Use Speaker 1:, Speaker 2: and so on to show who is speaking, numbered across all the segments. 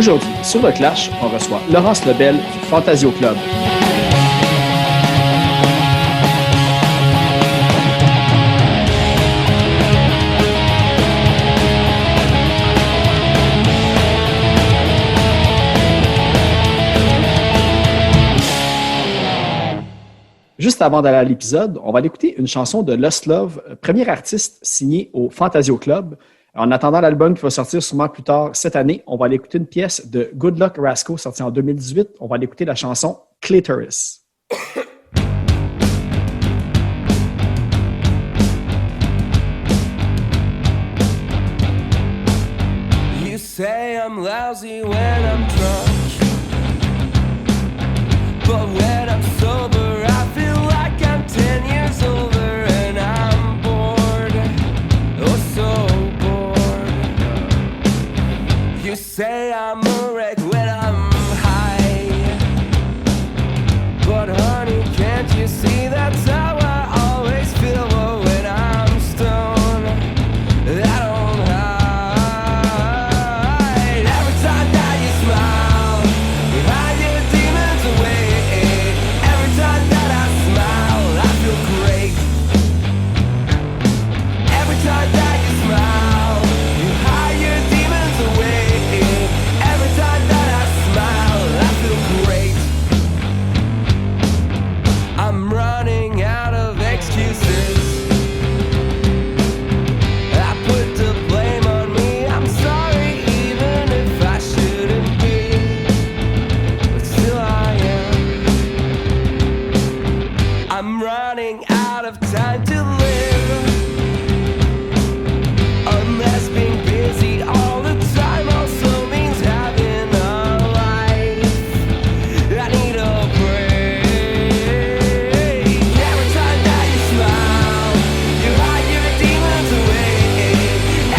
Speaker 1: Aujourd'hui, sur le Clash, on reçoit Laurence Lebel du Fantasio Club. Juste avant d'aller à l'épisode, on va aller écouter une chanson de Lost Love, premier artiste signé au Fantasio Club. En attendant l'album qui va sortir sûrement plus tard cette année, on va aller écouter une pièce de Good Luck Rasco sortie en 2018. On va aller écouter la chanson Clitoris.
Speaker 2: You say I'm lousy when I'm drunk, but when I'm sober I feel like I'm 10 years older and I'm bored, oh so bored. You say I'm a wreck when I'm high, but honey, can't you see that's how I always feel? But when I'm stoned, I don't hide. Every time that you smile, you hide your demons away. Every time that I smile, I feel great. Every time that you smile, you hide your demons away. Every time that I smile, I feel great. I'm running out of excuses. I put the blame on me. I'm sorry even if I shouldn't be, but still I am. I'm running out of time to live, unless being busy all the time also means having a life. I need a break. Every time that you smile, you hide your demons away.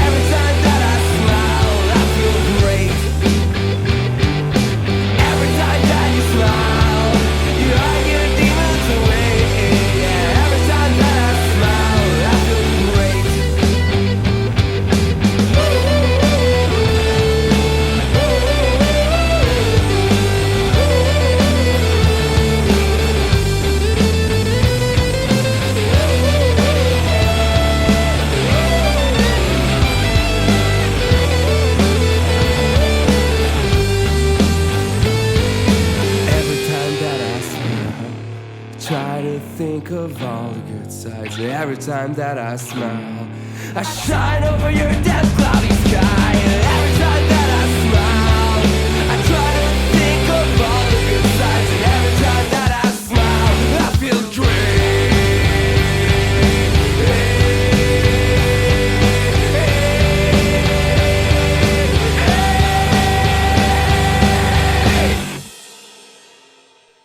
Speaker 2: Every time that I smile, I feel great. Every time that you smile, you hide your demons away. Every time that I smile, I feel great. Every time that I smile, try to think of all the good sides. Every time that I smile, I shine over your death cloudy sky. Every time that I smile, I try to think of all the good sides. And every time that I smile, I feel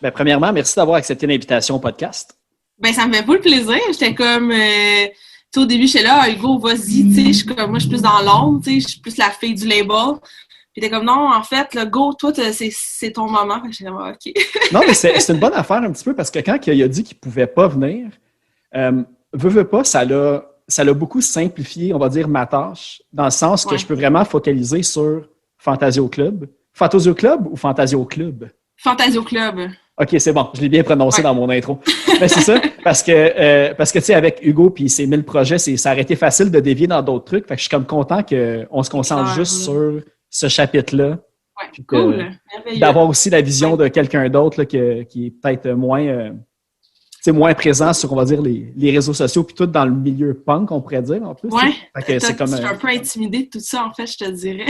Speaker 1: Ben, premièrement, merci d'avoir accepté l'invitation au podcast.
Speaker 3: Ben, ça me fait pas le plaisir. J'étais comme, tu sais, au début, j'étais là, Hugo, vas-y, tu sais, je suis comme, moi, je suis plus dans l'ombre, tu sais, je suis plus la fille du label. Puis t'es comme, non, en fait, le go, toi, c'est ton moment. Fait que j'étais comme, OK.
Speaker 1: Non, mais c'est une bonne affaire un petit peu parce que quand il a dit qu'il ne pouvait pas venir, veut pas, ça l'a beaucoup simplifié, on va dire, ma tâche, dans le sens que
Speaker 3: Ouais.
Speaker 1: je peux vraiment focaliser sur Fantasio Club. Fantasio Club ou Fantasio Club?
Speaker 3: Fantasio Club.
Speaker 1: OK, c'est bon, je l'ai bien prononcé dans mon intro. Ben, c'est ça, parce que tu sais, avec Hugo puis ses 1000 projets, ça aurait été facile de dévier dans d'autres trucs. Fait que je suis comme content qu'on se concentre juste sur ce chapitre-là.
Speaker 3: Ouais,
Speaker 1: Puis
Speaker 3: cool. Merveilleux.
Speaker 1: d'avoir aussi la vision de quelqu'un d'autre là, qui est peut-être moins présent sur, on va dire, les réseaux sociaux, puis tout dans le milieu punk, on pourrait dire, en plus.
Speaker 3: Ouais.
Speaker 1: Fait que c'est comme,
Speaker 3: Je suis un peu intimidée de tout ça, en fait, je te dirais.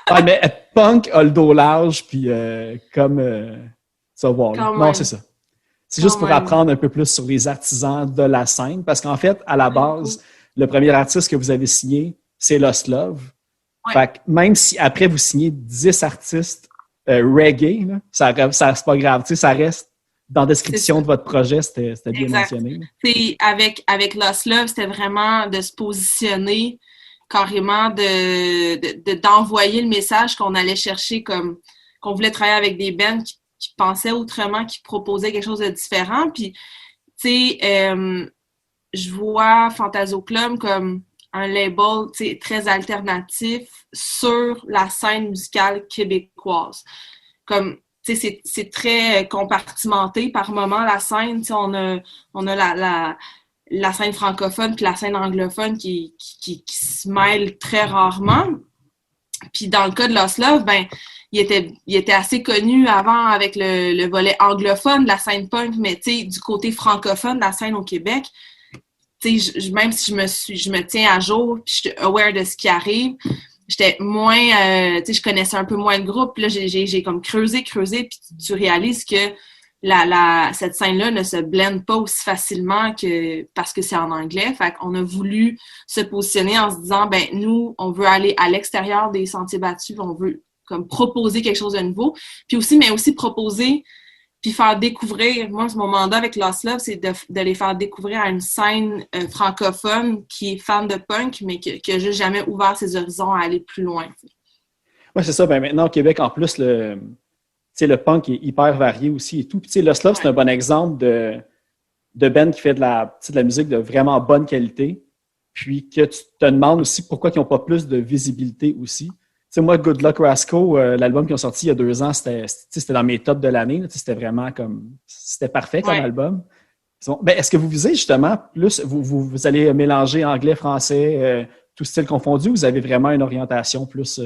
Speaker 1: ouais, mais punk a le dos large, puis comme tu vas voir. là.
Speaker 3: Quand
Speaker 1: Non,
Speaker 3: même.
Speaker 1: c'est ça. C'est juste
Speaker 3: Quand
Speaker 1: pour
Speaker 3: même.
Speaker 1: apprendre un peu plus sur les artisans de la scène, parce qu'en fait, à la base, le premier artiste que vous avez signé, c'est Lost Love.
Speaker 3: Ouais.
Speaker 1: Fait que même si après vous signez 10 artistes reggae, là, ça c'est pas grave, tu sais, ça reste dans la description de votre projet, c'était bien
Speaker 3: Exact.
Speaker 1: mentionné. là.
Speaker 3: C'est avec Lost Love, c'était vraiment de se positionner carrément, d'envoyer le message qu'on allait chercher, comme qu'on voulait travailler avec des bands qui pensaient autrement, qui proposaient quelque chose de différent. Puis, tu sais, je vois Fantasio Club comme un label très alternatif sur la scène musicale québécoise. Comme, c'est très compartimenté par moment, la scène. On a la scène francophone puis la scène anglophone qui se mêlent très rarement. Puis dans le cas de Lost Love, ben, il était assez connu avant avec le volet anglophone de la scène punk, mais du côté francophone de la scène au Québec, même si je me tiens à jour puis je suis aware de ce qui arrive, j'étais moins, je connaissais un peu moins de groupes. Puis là, j'ai comme creusé, puis tu réalises que cette scène-là ne se blende pas aussi facilement parce que c'est en anglais. Fait qu'on a voulu se positionner en se disant, ben nous, on veut aller à l'extérieur des sentiers battus, on veut comme proposer quelque chose de nouveau. Mais aussi proposer puis faire découvrir. Moi, mon mandat avec Lost Love, c'est de les faire découvrir à une scène francophone qui est fan de punk, mais qui a juste jamais ouvert ses horizons à aller plus loin.
Speaker 1: Oui, c'est ça. Ben, maintenant, au Québec, en plus, le punk est hyper varié aussi et tout. Puis, Lost Love, c'est un bon exemple de band qui fait de la musique de vraiment bonne qualité. Puis que tu te demandes aussi pourquoi ils n'ont pas plus de visibilité aussi. Moi, Good Luck Rascal, l'album qu'ils ont sorti il y a 2 ans, c'était dans mes tops de l'année. C'était vraiment comme... C'était parfait comme album. Ben, est-ce que vous visez justement plus... Vous allez mélanger anglais, français, tout style confondu, ou vous avez vraiment une orientation plus...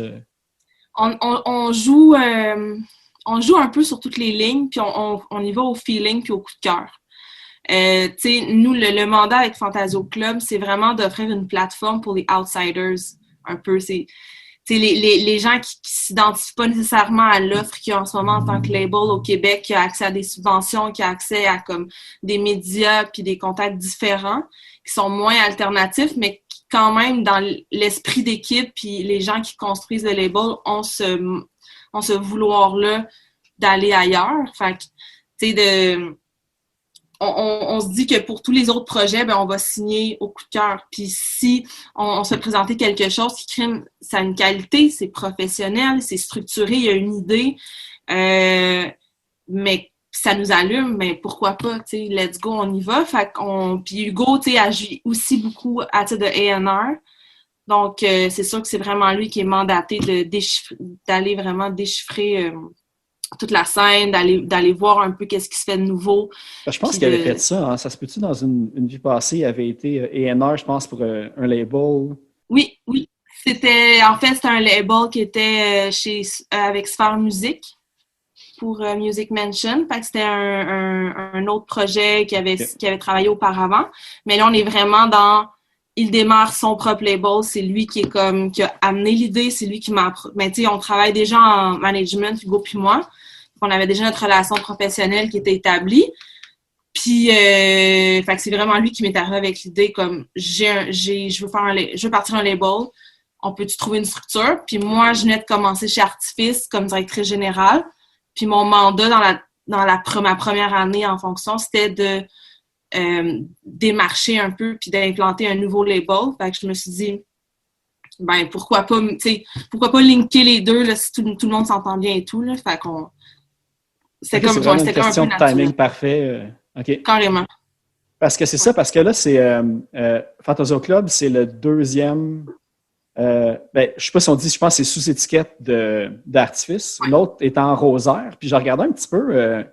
Speaker 3: On joue un peu sur toutes les lignes, puis on y va au feeling puis au coup de cœur. Nous, le mandat avec Fantasio Club, c'est vraiment d'offrir une plateforme pour les outsiders. Un peu, les gens qui s'identifient pas nécessairement à l'offre qu'il y a en ce moment en tant que label au Québec, qui a accès à des subventions, qui a accès à comme des médias puis des contacts différents, qui sont moins alternatifs, mais qui quand même, dans l'esprit d'équipe puis les gens qui construisent le label ont ce vouloir-là d'aller ailleurs. Fait que, on se dit que pour tous les autres projets, ben on va signer au coup de cœur. Puis si on se fait présenter quelque chose qui crée ça a une qualité, c'est professionnel, c'est structuré, il y a une idée, mais ça nous allume, mais pourquoi pas, let's go, on y va. Puis Hugo, agit aussi beaucoup à titre de A&R. Donc, c'est sûr que c'est vraiment lui qui est mandaté d'aller vraiment déchiffrer toute la scène, d'aller voir un peu qu'est-ce qui se fait de nouveau.
Speaker 1: Je pense qu'il avait fait ça. Hein? Ça se peut-tu dans une vie passée, il avait été A&R, je pense, pour un label?
Speaker 3: Oui. C'était un label qui était avec Sphere Musique pour Music Mansion. Fait que c'était un autre projet qui avait travaillé auparavant. Mais là, on est vraiment il démarre son propre label, c'est lui qui a amené l'idée, c'est lui qui m'a... Mais tu sais, on travaille déjà en management, Hugo puis moi. On avait déjà notre relation professionnelle qui était établie. Puis, fait que c'est vraiment lui qui m'est arrivé avec l'idée comme, je veux partir un label. On peut-tu trouver une structure? Puis moi, je venais de commencer chez Artifice comme directrice générale. Puis mon mandat dans ma première année en fonction, c'était de démarcher un peu puis d'implanter un nouveau label. Fait que je me suis dit, ben pourquoi pas linker les deux là, si tout le monde s'entend bien et tout. Là. Fait qu'on...
Speaker 1: C'était une question de timing parfait. OK.
Speaker 3: Carrément.
Speaker 1: Parce que c'est ça, parce que là, c'est Fantasio Club, c'est le deuxième... je sais pas si on dit, je pense que c'est sous étiquette d'Artifice. Ouais. L'autre est en Rosaire. Puis je regardais un petit peu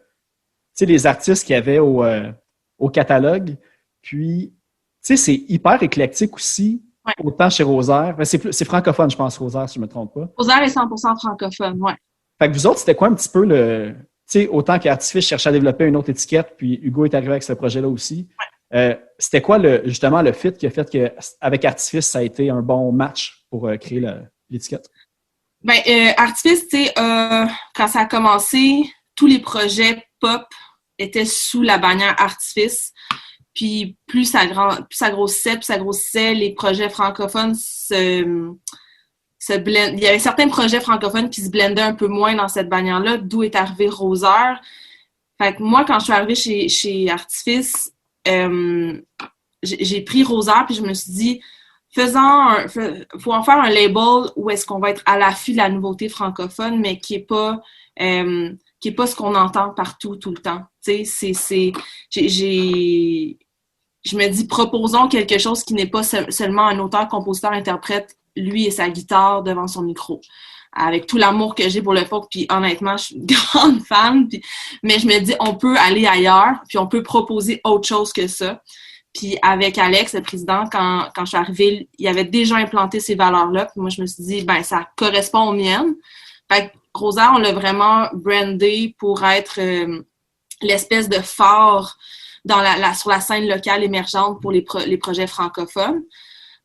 Speaker 1: les artistes qu'il y avait au catalogue. Puis, c'est hyper éclectique aussi, autant chez Rosaire. C'est francophone, je pense, Rosaire, si je ne me trompe pas.
Speaker 3: Rosaire est 100% francophone, oui.
Speaker 1: Fait que vous autres, c'était quoi un petit peu autant qu'Artifice cherchait à développer une autre étiquette, puis Hugo est arrivé avec ce projet-là aussi. Ouais. C'était quoi justement le fit qui a fait qu'avec Artifice, ça a été un bon match pour créer l'étiquette?
Speaker 3: Artifice, quand ça a commencé, tous les projets pop étaient sous la bannière Artifice. Puis plus ça grossissait, les projets francophones se blendent. Il y avait certains projets francophones qui se blendaient un peu moins dans cette bannière-là, d'où est arrivé Rosaire. Fait que moi, quand je suis arrivée chez Artifice, j'ai pris Rosaire puis je me suis dit, faut en faire un label où est-ce qu'on va être à l'affût de la nouveauté francophone, mais qui est pas ce qu'on entend partout tout le temps. Tu sais, je me dis, proposons quelque chose qui n'est pas seulement un auteur, compositeur, interprète, lui et sa guitare devant son micro. Avec tout l'amour que j'ai pour le folk, puis honnêtement, je suis une grande fan, mais je me dis, on peut aller ailleurs, puis on peut proposer autre chose que ça. Puis avec Alex, le président, quand je suis arrivée, il avait déjà implanté ces valeurs-là, puis moi, je me suis dit, ben ça correspond aux miennes. Fait que Rosaire, on l'a vraiment brandé pour être l'espèce de phare sur la scène locale émergente pour les projets francophones.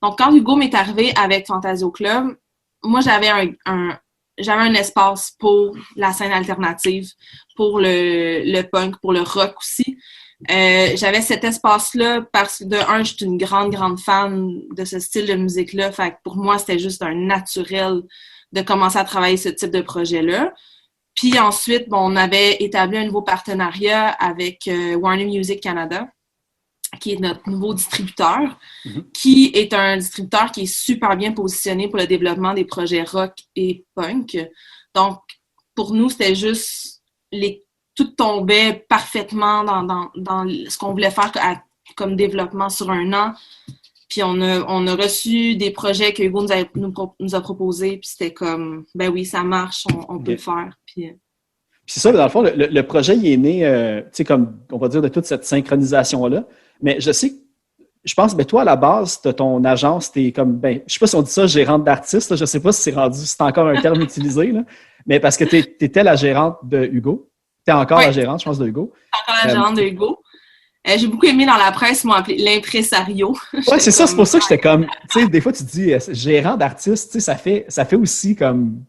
Speaker 3: Donc, quand Hugo m'est arrivé avec Fantasio Club, moi, j'avais un espace pour la scène alternative, pour le punk, pour le rock aussi. J'avais cet espace-là parce que, de un, je suis une grande, grande fan de ce style de musique-là. Fait que pour moi, c'était juste un naturel de commencer à travailler ce type de projet-là. Puis ensuite, on avait établi un nouveau partenariat avec Warner Music Canada, qui est notre nouveau distributeur, qui est un distributeur qui est super bien positionné pour le développement des projets rock et punk. Donc, pour nous, c'était juste tout tombait parfaitement dans ce qu'on voulait faire comme développement sur un an. Puis on a reçu des projets que Hugo nous a proposés, puis c'était comme, ben oui, ça marche, on peut le faire. Puis
Speaker 1: c'est ça, dans le fond, le projet, il est né, tu sais, comme on va dire, de toute cette synchronisation-là. Mais je pense, ben toi, à la base, tu as ton agence, tu es comme, ben, je sais pas si on dit ça, gérante d'artiste, là, je sais pas si c'est encore un terme utilisé, là, mais parce que tu étais la gérante de Hugo. Tu es encore la gérante, je pense, de Hugo.
Speaker 3: Encore la gérante de Hugo. J'ai beaucoup aimé dans la presse, ils m'ont appelé l'impresario.
Speaker 1: Ouais, c'est ça, c'est pour ça que j'étais comme, tu sais, des fois, tu te dis, gérant d'artiste, tu sais, ça fait aussi comme,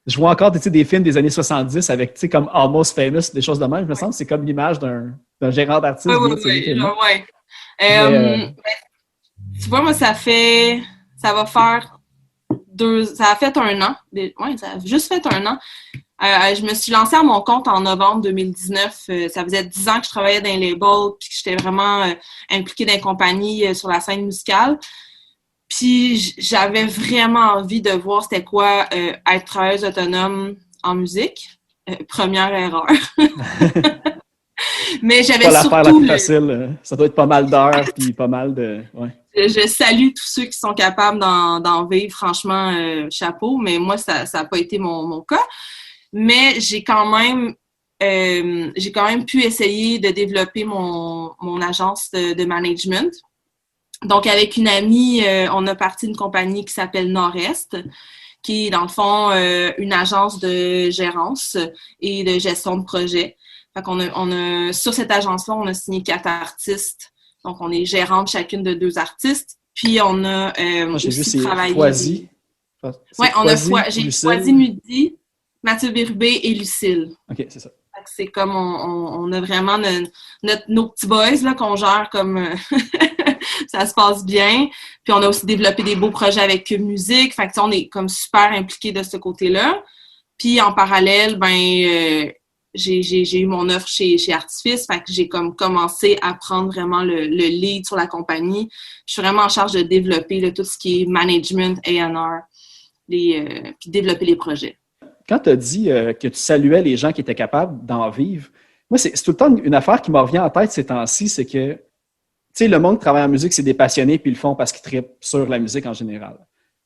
Speaker 1: je vois encore, tu sais, des films des années 70 avec, tu sais, comme Almost Famous, des choses de même, je me sens, c'est comme l'image d'un gérant d'artiste.
Speaker 3: Oui. Tu vois, moi, ça a fait un an. Ça a juste fait un an. Je me suis lancée à mon compte en novembre 2019. Ça faisait 10 ans que je travaillais dans les labels puis que j'étais vraiment impliquée dans les compagnies sur la scène musicale. Puis j'avais vraiment envie de voir c'était quoi être travailleuse autonome en musique. Première erreur. Mais j'avais
Speaker 1: pas
Speaker 3: surtout...
Speaker 1: l'affaire la plus facile. Ça doit être pas mal d'heures puis pas mal de... Ouais.
Speaker 3: Je salue tous ceux qui sont capables d'en vivre. Franchement, chapeau. Mais moi, ça n'a pas été mon cas. Mais j'ai quand même pu essayer de développer mon agence de management. Donc, avec une amie, on a parti d'une compagnie qui s'appelle Nord-Est, qui est, dans le fond, une agence de gérance et de gestion de projet. Fait qu'on sur cette agence-là, on a signé 4 artistes. Donc, on est gérante chacune de 2 artistes. Puis, on a aussi travaillé...
Speaker 1: Foisy.
Speaker 3: Oui, j'ai Foisy Mudi, Mathieu Bérubé et Lucille.
Speaker 1: OK, c'est ça.
Speaker 3: C'est comme on a vraiment nos petits boys là, qu'on gère comme ça se passe bien. Puis on a aussi développé des beaux projets avec Cube Musique. Fait que on est comme super impliqués de ce côté-là. Puis en parallèle, j'ai eu mon offre chez Artifice. Fait que j'ai comme commencé à prendre vraiment le lead sur la compagnie. Je suis vraiment en charge de développer tout ce qui est management, A&R, puis développer les projets.
Speaker 1: Quand tu as dit que tu saluais les gens qui étaient capables d'en vivre, moi, c'est tout le temps une affaire qui me revient en tête ces temps-ci, c'est que, tu sais, le monde qui travaille en musique, c'est des passionnés, puis ils le font parce qu'ils trippent sur la musique en général.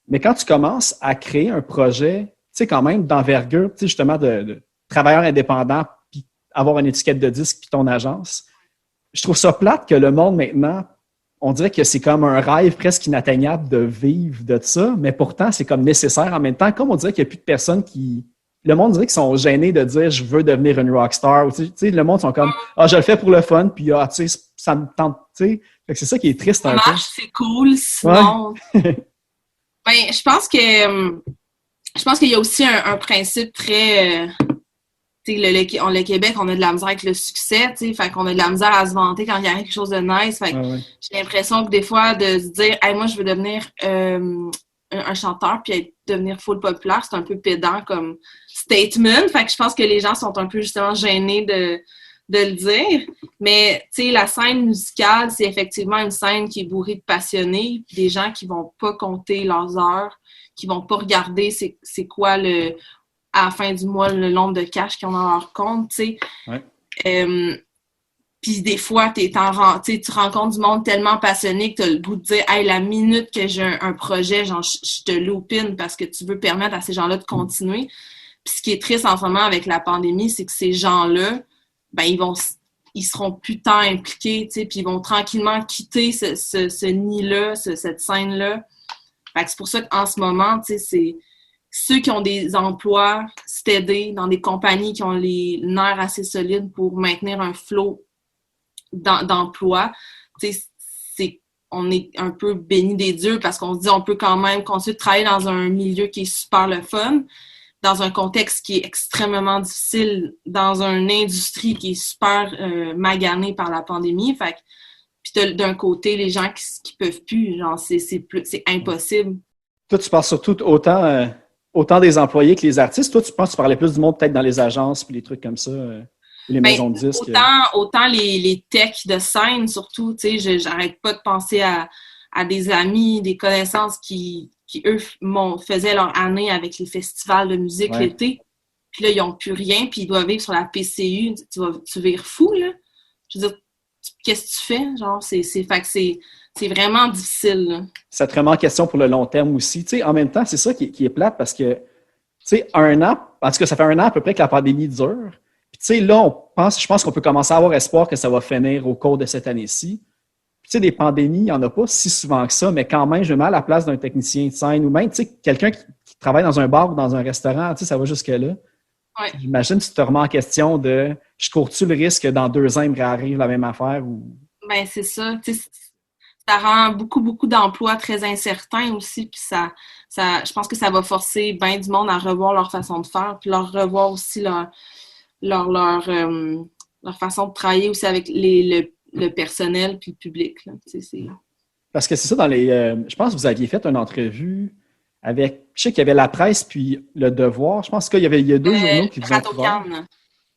Speaker 1: Mais quand tu commences à créer un projet, tu sais, quand même, d'envergure, tu sais, justement, de travailleur indépendant, puis avoir une étiquette de disque, puis ton agence, je trouve ça plate que le monde, maintenant, on dirait que c'est comme un rêve presque inatteignable de vivre de ça, mais pourtant, c'est comme nécessaire en même temps. Comme on dirait qu'il n'y a plus de personnes qui... Le monde dirait qu'ils sont gênés de dire « je veux devenir une rockstar ». Tu sais, le monde sont comme « ah, je le fais pour le fun », puis « ah, tu sais, ça me tente ». Tu sais, c'est ça qui est triste un peu.
Speaker 3: Ça marche, c'est cool, sinon... Ouais. Je pense qu'il y a aussi un principe très... le Québec, on a de la misère avec le succès, tu sais, fait qu'on a de la misère à se vanter quand il y a quelque chose de nice. Fait que j'ai l'impression que des fois, de se dire « hey, moi, je veux devenir un chanteur puis devenir full populaire », c'est un peu pédant comme statement. Fait que je pense que les gens sont un peu justement gênés de le dire. Mais, tu sais, la scène musicale, c'est effectivement une scène qui est bourrée de passionnés, des gens qui vont pas compter leurs heures, qui vont pas regarder c'est quoi à la fin du mois le nombre de cash qu'ils ont dans leur compte, tu sais.
Speaker 1: Ouais.
Speaker 3: Puis des fois, tu rencontres du monde tellement passionné que tu as le goût de dire « Hey, la minute que j'ai un projet, genre, je te loupine parce que tu veux permettre à ces gens-là de continuer. » Puis ce qui est triste en ce moment avec la pandémie, c'est que ces gens-là, ben ils seront plus tant impliqués, tu sais, puis ils vont tranquillement quitter ce nid-là, cette scène-là. Fait que c'est pour ça qu'en ce moment, tu sais, c'est ceux qui ont des emplois steady dans des compagnies qui ont les nerfs assez solides pour maintenir un flot d'emploi, tu sais, on est un peu béni des dieux parce qu'on se dit on peut quand même continuer de travailler dans un milieu qui est super le fun, dans un contexte qui est extrêmement difficile, dans une industrie qui est super maganée par la pandémie. Fait que, puis t'as d'un côté les gens qui peuvent plus, genre c'est impossible.
Speaker 1: Toi, tu parles surtout autant des employés que les artistes. Toi, tu penses que tu parlais plus du monde peut-être dans les agences puis les trucs comme ça, les maisons de disques.
Speaker 3: Autant les techs de scène, surtout, tu sais, j'arrête pas de penser à des amis, des connaissances qui eux, faisaient leur année avec les festivals de musique l'été. Puis là, ils n'ont plus rien, puis ils doivent vivre sur la PCU. Tu vires fou, là. Je veux dire, qu'est-ce que tu fais? Genre, c'est vraiment difficile, là.
Speaker 1: Ça te remet en question pour le long terme aussi. Tu sais, en même temps, c'est ça qui est plate parce que, tu sais, un an, en tout cas, ça fait un an à peu près que la pandémie dure. Puis, tu sais, là, je pense qu'on peut commencer à avoir espoir que ça va finir au cours de cette année-ci. Tu sais, des pandémies, il n'y en a pas si souvent que ça, mais quand même, je me mets à la place d'un technicien de scène ou même, tu sais, quelqu'un qui travaille dans un bar ou dans un restaurant, tu sais, ça va jusque-là.
Speaker 3: Ouais.
Speaker 1: J'imagine que tu te remets en question de « je cours-tu le risque que dans 2 ans, il me réarrive la même affaire? » ou...
Speaker 3: Ben c'est ça. Tu sais, ça rend beaucoup, beaucoup d'emplois très incertains aussi, puis je pense que ça va forcer bien du monde à revoir leur façon de faire, puis leur revoir aussi leur façon de travailler aussi avec le personnel puis le public. Là.
Speaker 1: Parce que c'est ça, je pense que vous aviez fait une entrevue avec, je sais qu'il y avait La Presse puis Le Devoir. Je pense qu'il y a 2 journaux qui vous ont couvert.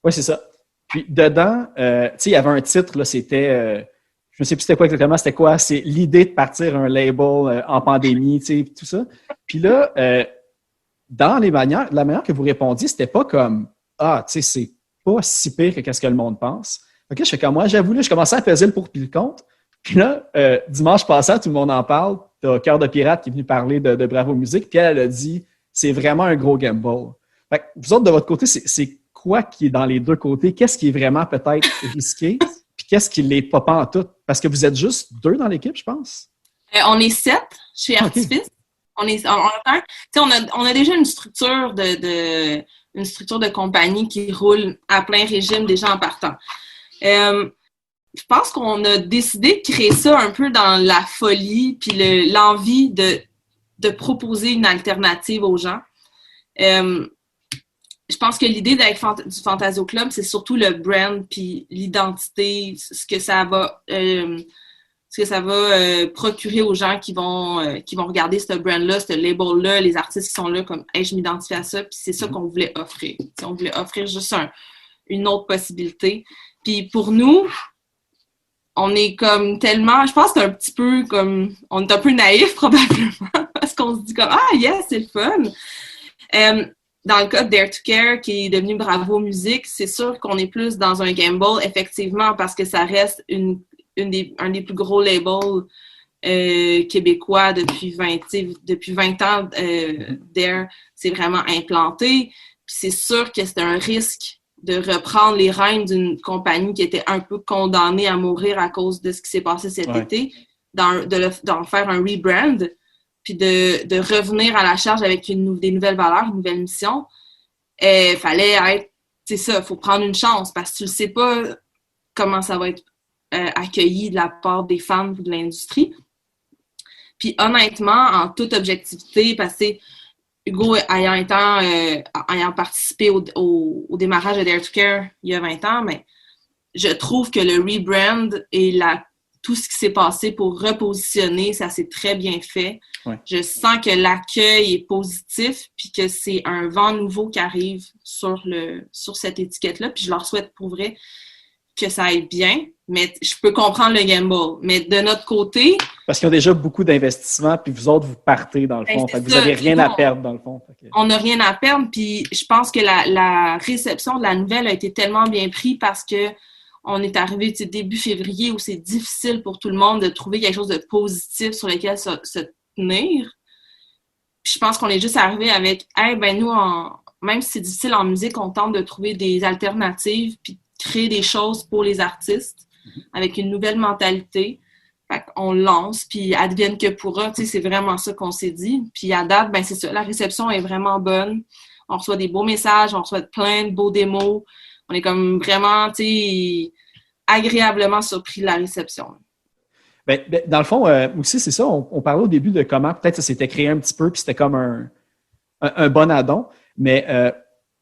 Speaker 1: Oui, c'est ça. Puis dedans, tu sais, il y avait un titre, là, c'était, je ne sais plus c'était quoi exactement, c'était quoi? C'est l'idée de partir un label en pandémie, tu sais, tout ça. Puis là, dans la manière que vous répondiez, c'était pas comme, ah, tu sais, c'est pas si pire que qu'est-ce que le monde pense. OK, je fais comme moi, j'avoue, là, je commençais à peser le pour puis le contre. Puis là, dimanche passant, tout le monde en parle. T'as Cœur de Pirate qui est venu parler de Bravo Musique, puis elle a dit c'est vraiment un gros gamble. Fait que vous autres, de votre côté, c'est quoi qui est dans les deux côtés? Qu'est-ce qui est vraiment peut-être risqué? Puis qu'est-ce qui l'est pas en tout? Parce que vous êtes juste 2 dans l'équipe, je pense.
Speaker 3: On est 7 chez Artifice. Okay. On a déjà une structure de compagnie qui roule à plein régime déjà en partant. Je pense qu'on a décidé de créer ça un peu dans la folie puis l'envie de proposer une alternative aux gens. Je pense que l'idée du Fantasio Club, c'est surtout le brand puis l'identité, ce que ça va procurer aux gens qui vont regarder ce brand-là, ce label-là, les artistes qui sont là comme hey, je m'identifie à ça, puis c'est ça qu'on voulait offrir. T'sais, on voulait offrir juste une autre possibilité. Puis pour nous, on est comme tellement, je pense que c'est un petit peu comme, on est un peu naïf probablement, parce qu'on se dit comme, ah yes, c'est le fun. Dans le cas de Dare to Care, qui est devenu Bravo Musique, c'est sûr qu'on est plus dans un gamble, effectivement, parce que ça reste un des plus gros labels québécois depuis 20 ans. Dare, c'est vraiment implanté. Puis c'est sûr que c'est un risque de reprendre les rênes d'une compagnie qui était un peu condamnée à mourir à cause de ce qui s'est passé cet été, d'en faire un rebrand, puis de revenir à la charge avec des nouvelles valeurs, une nouvelle mission. Fallait être, c'est ça, il faut prendre une chance parce que tu ne sais pas comment ça va être accueilli de la part des fans ou de l'industrie. Puis honnêtement, en toute objectivité, parce que Hugo ayant participé au démarrage de Dare to Care il y a 20 ans, mais je trouve que le rebrand et tout ce qui s'est passé pour repositionner, ça s'est très bien fait. Ouais. Je sens que l'accueil est positif puis que c'est un vent nouveau qui arrive sur cette étiquette-là. Puis je leur souhaite pour vrai que ça aille bien, mais je peux comprendre le gamble. Mais de notre côté...
Speaker 1: Parce qu'il y a déjà beaucoup d'investissements, puis vous autres, vous partez dans le fond. Fait que vous n'avez rien à perdre dans le fond. Okay.
Speaker 3: On n'a rien à perdre, puis je pense que la réception de la nouvelle a été tellement bien prise parce que on est arrivé début février où c'est difficile pour tout le monde de trouver quelque chose de positif sur lequel se tenir. Puis je pense qu'on est juste arrivé avec nous, même si c'est difficile en musique, on tente de trouver des alternatives puis de créer des choses pour les artistes avec une nouvelle mentalité. Fait qu'on lance, puis advienne que pourra, c'est vraiment ça qu'on s'est dit. Puis à date, c'est ça, la réception est vraiment bonne. On reçoit des beaux messages, on reçoit plein de beaux démos. On est comme vraiment, agréablement surpris de la réception.
Speaker 1: Dans le fond, aussi, c'est ça, on parlait au début de comment peut-être ça s'était créé un petit peu, puis c'était comme un bon addon. Mais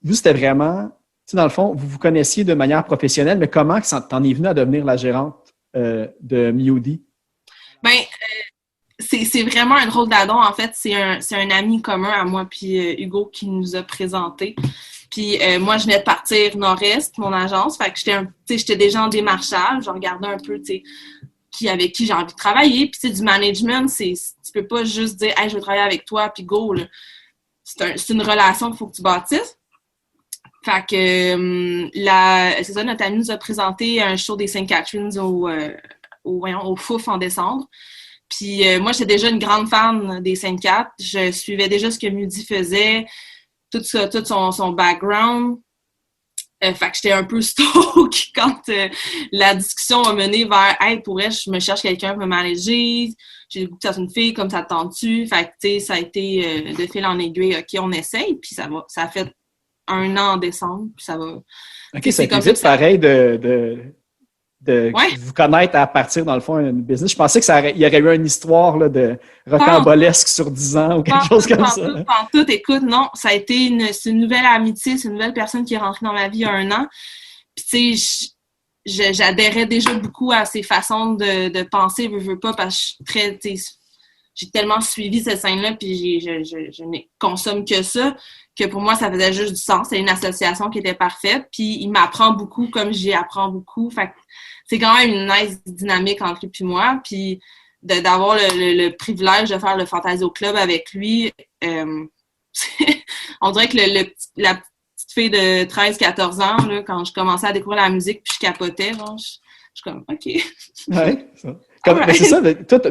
Speaker 1: vous, c'était vraiment, dans le fond, vous vous connaissiez de manière professionnelle, mais comment t'en es venu à devenir la gérante de Mewdy?
Speaker 3: C'est vraiment un drôle d'addon. En fait, c'est un ami commun à moi puis Hugo qui nous a présenté. Puis moi, je venais de partir Nord-Est, mon agence. Fait que j'étais déjà en démarchage. Je regardais un peu, avec qui j'ai envie de travailler. Puis du management, tu peux pas juste dire « Hey, je veux travailler avec toi, puis go! » C'est une relation qu'il faut que tu bâtisses. Fait que c'est ça, notre ami nous a présenté un show des St. Catharines au Fouf en décembre. Puis moi, j'étais déjà une grande fan des St. Cat. Je suivais déjà ce que Mewdy faisait, tout son background. Fait que j'étais un peu stoked quand la discussion a mené vers « Hey, pour elle, je me cherche quelqu'un pour me manager. J'ai le goût que ça soit une fille, comme ça te tente-tu? » Fait que, ça a été de fil en aiguille. OK, on essaye. Puis ça a fait 1 an en décembre. Puis ça va...
Speaker 1: OK, c'est comme vite pareil de vous connaître à partir, dans le fond, d'une business. Je pensais qu'il y aurait eu une histoire là, de rocambolesque sur 10 ans ou quelque chose comme ça.
Speaker 3: Tout, écoute, non, ça a été c'est une nouvelle amitié, c'est une nouvelle personne qui est rentrée dans ma vie il y a 1 an. Puis, tu sais, j'adhérais déjà beaucoup à ses façons de penser, je veux pas, parce que j'ai tellement suivi cette scène-là, puis je ne consomme que ça, que pour moi, ça faisait juste du sens. C'est une association qui était parfaite, puis il m'apprend beaucoup comme j'y apprends beaucoup. Fait que c'est quand même une nice dynamique entre lui et moi, puis d'avoir le privilège de faire le Fantasio Club avec lui, on dirait que la petite fille de 13-14 ans, là, quand je commençais à découvrir la musique, puis je capotais, genre, je suis comme, OK.
Speaker 1: Ouais, ça. Mais c'est ça,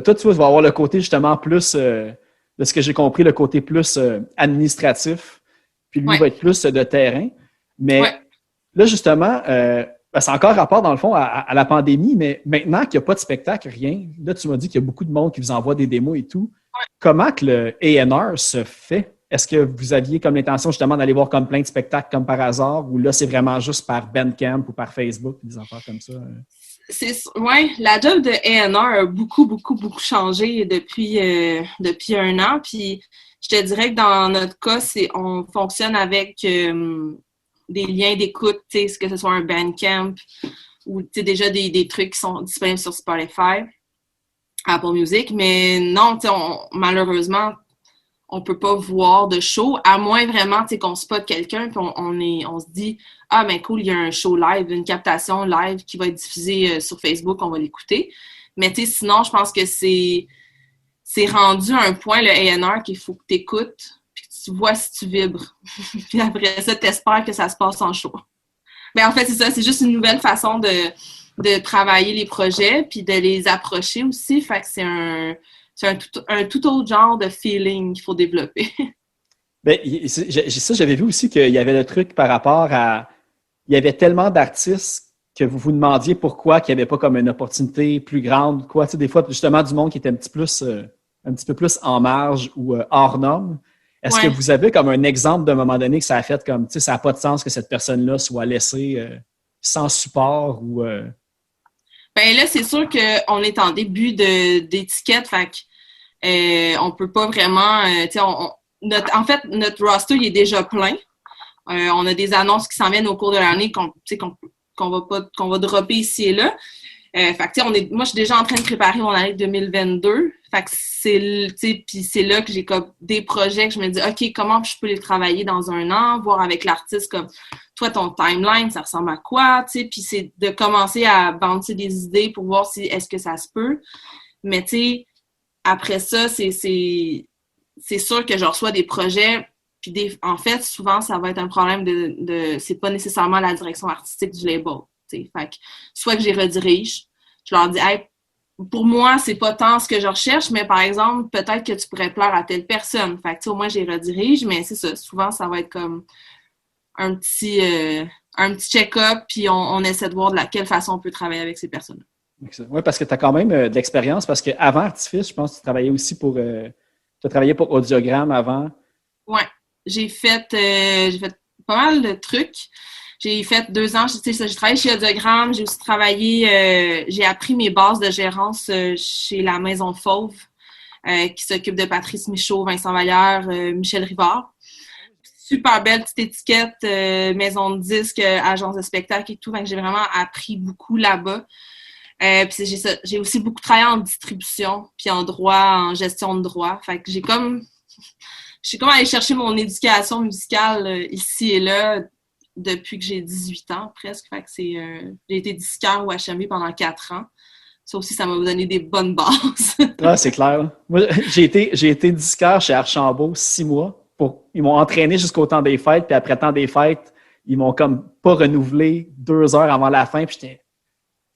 Speaker 1: toi, tu vas avoir le côté justement plus, de ce que j'ai compris, le côté plus administratif, puis lui va être plus de terrain. Mais là, justement, c'est encore rapport, dans le fond, à la pandémie, mais maintenant qu'il n'y a pas de spectacle, rien, là, tu m'as dit qu'il y a beaucoup de monde qui vous envoie des démos et tout. Ouais. Comment que le A&R se fait? Est-ce que vous aviez comme l'intention justement d'aller voir comme plein de spectacles comme par hasard, ou là, c'est vraiment juste par Bandcamp ou par Facebook, des affaires comme ça?
Speaker 3: La job de A&R a beaucoup, beaucoup, beaucoup changé depuis 1 an. Puis je te dirais que dans notre cas, on fonctionne avec des liens d'écoute, que ce soit un Bandcamp ou déjà des trucs qui sont disponibles sur Spotify, Apple Music. Mais non, malheureusement, on peut pas voir de show, à moins vraiment qu'on spot quelqu'un puis on se dit « Ah, ben cool, il y a un show live, une captation live qui va être diffusée sur Facebook, on va l'écouter. » Mais sinon, je pense que c'est rendu à un point, le A&R, qu'il faut que tu écoutes puis que tu vois si tu vibres. Puis après ça, tu espères que ça se passe en show. Mais en fait, c'est ça, c'est juste une nouvelle façon de travailler les projets puis de les approcher aussi. Fait que c'est un tout autre genre de feeling qu'il faut développer.
Speaker 1: Bien, j'avais vu aussi qu'il y avait le truc par rapport à... Il y avait tellement d'artistes que vous vous demandiez pourquoi qu'il n'y avait pas comme une opportunité plus grande, quoi. Tu sais, des fois, justement, du monde qui était un petit peu plus en marge ou hors norme. Est-ce que vous avez comme un exemple d'un moment donné que ça a fait comme, tu sais, ça n'a pas de sens que cette personne-là soit laissée sans support ou...
Speaker 3: Ben là, c'est sûr qu'on est en début d'étiquette, fait que on peut pas vraiment... en fait, notre roster, il est déjà plein. On a des annonces qui s'en viennent au cours de l'année qu'on va dropper ici et là. Fait que, moi, je suis déjà en train de préparer mon année 2022. Fait que puis c'est là que j'ai comme des projets que je me dis, OK, comment je peux les travailler dans 1 an, voir avec l'artiste comme, toi, ton timeline, ça ressemble à quoi, tu sais, puis c'est de commencer à bouncer des idées pour voir si, est-ce que ça se peut. Mais, tu sais, après ça, c'est sûr que je reçois des projets, puis en fait, souvent, ça va être un problème c'est pas nécessairement la direction artistique du label. sais. Fait que soit que je les redirige, je leur dis, hey, pour moi, c'est pas tant ce que je recherche, mais par exemple, peut-être que tu pourrais plaire à telle personne. Fait que, tu sais, au moins, je les redirige, mais c'est ça. Souvent, ça va être comme un petit check-up, puis on essaie de voir de quelle façon on peut travailler avec ces personnes-là.
Speaker 1: Oui, parce que tu as quand même de l'expérience, parce qu'avant Artifice, je pense que tu travaillais aussi pour... tu as travaillé pour Audiogramme avant.
Speaker 3: Oui, j'ai fait pas mal de trucs. J'ai fait 2 ans, j'ai travaillé chez Audiogramme, j'ai aussi travaillé, j'ai appris mes bases de gérance chez la Maison Fauve, qui s'occupe de Patrice Michaud, Vincent Vallière, Michel Rivard. Super belle petite étiquette, maison de disques, agence de spectacle et tout, donc j'ai vraiment appris beaucoup là-bas. Puis j'ai aussi beaucoup travaillé en distribution, puis en droit, en gestion de droit. Fait que je suis comme allée chercher mon éducation musicale ici et là depuis que j'ai 18 ans presque. Fait que j'ai été disquaire au HMV pendant 4 ans. Ça aussi, ça m'a donné des bonnes bases.
Speaker 1: Ah, c'est clair. Moi, j'ai été disquaire chez Archambault 6 mois. Ils m'ont entraîné jusqu'au temps des fêtes, puis après le temps des fêtes, ils m'ont comme pas renouvelé 2 heures avant la fin, puis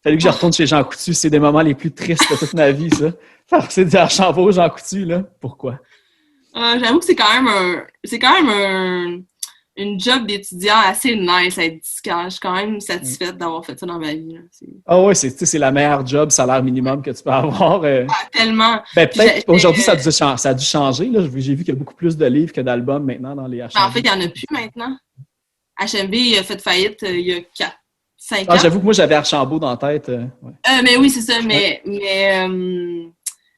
Speaker 1: fallu que je retourne chez Jean Coutu. C'est des moments les plus tristes de toute ma vie, ça. Alors, c'est dire Archambault, Jean Coutu, là. Pourquoi?
Speaker 3: J'avoue que c'est quand même une job d'étudiant assez nice à être disquaire. Je suis quand même satisfaite d'avoir fait ça dans ma vie.
Speaker 1: Ah oui, c'est la meilleure job, salaire minimum que tu peux avoir.
Speaker 3: Tellement.
Speaker 1: Ben, peut-être aujourd'hui, ça a dû changer. Là. J'ai vu qu'il y a beaucoup plus de livres que d'albums maintenant dans les HMV.
Speaker 3: En fait, il n'y en a plus maintenant. HMV a fait faillite il y a 5 ans.
Speaker 1: Ah, j'avoue que moi, j'avais Archambault dans la tête. Ouais.
Speaker 3: Mais oui, c'est ça. Mais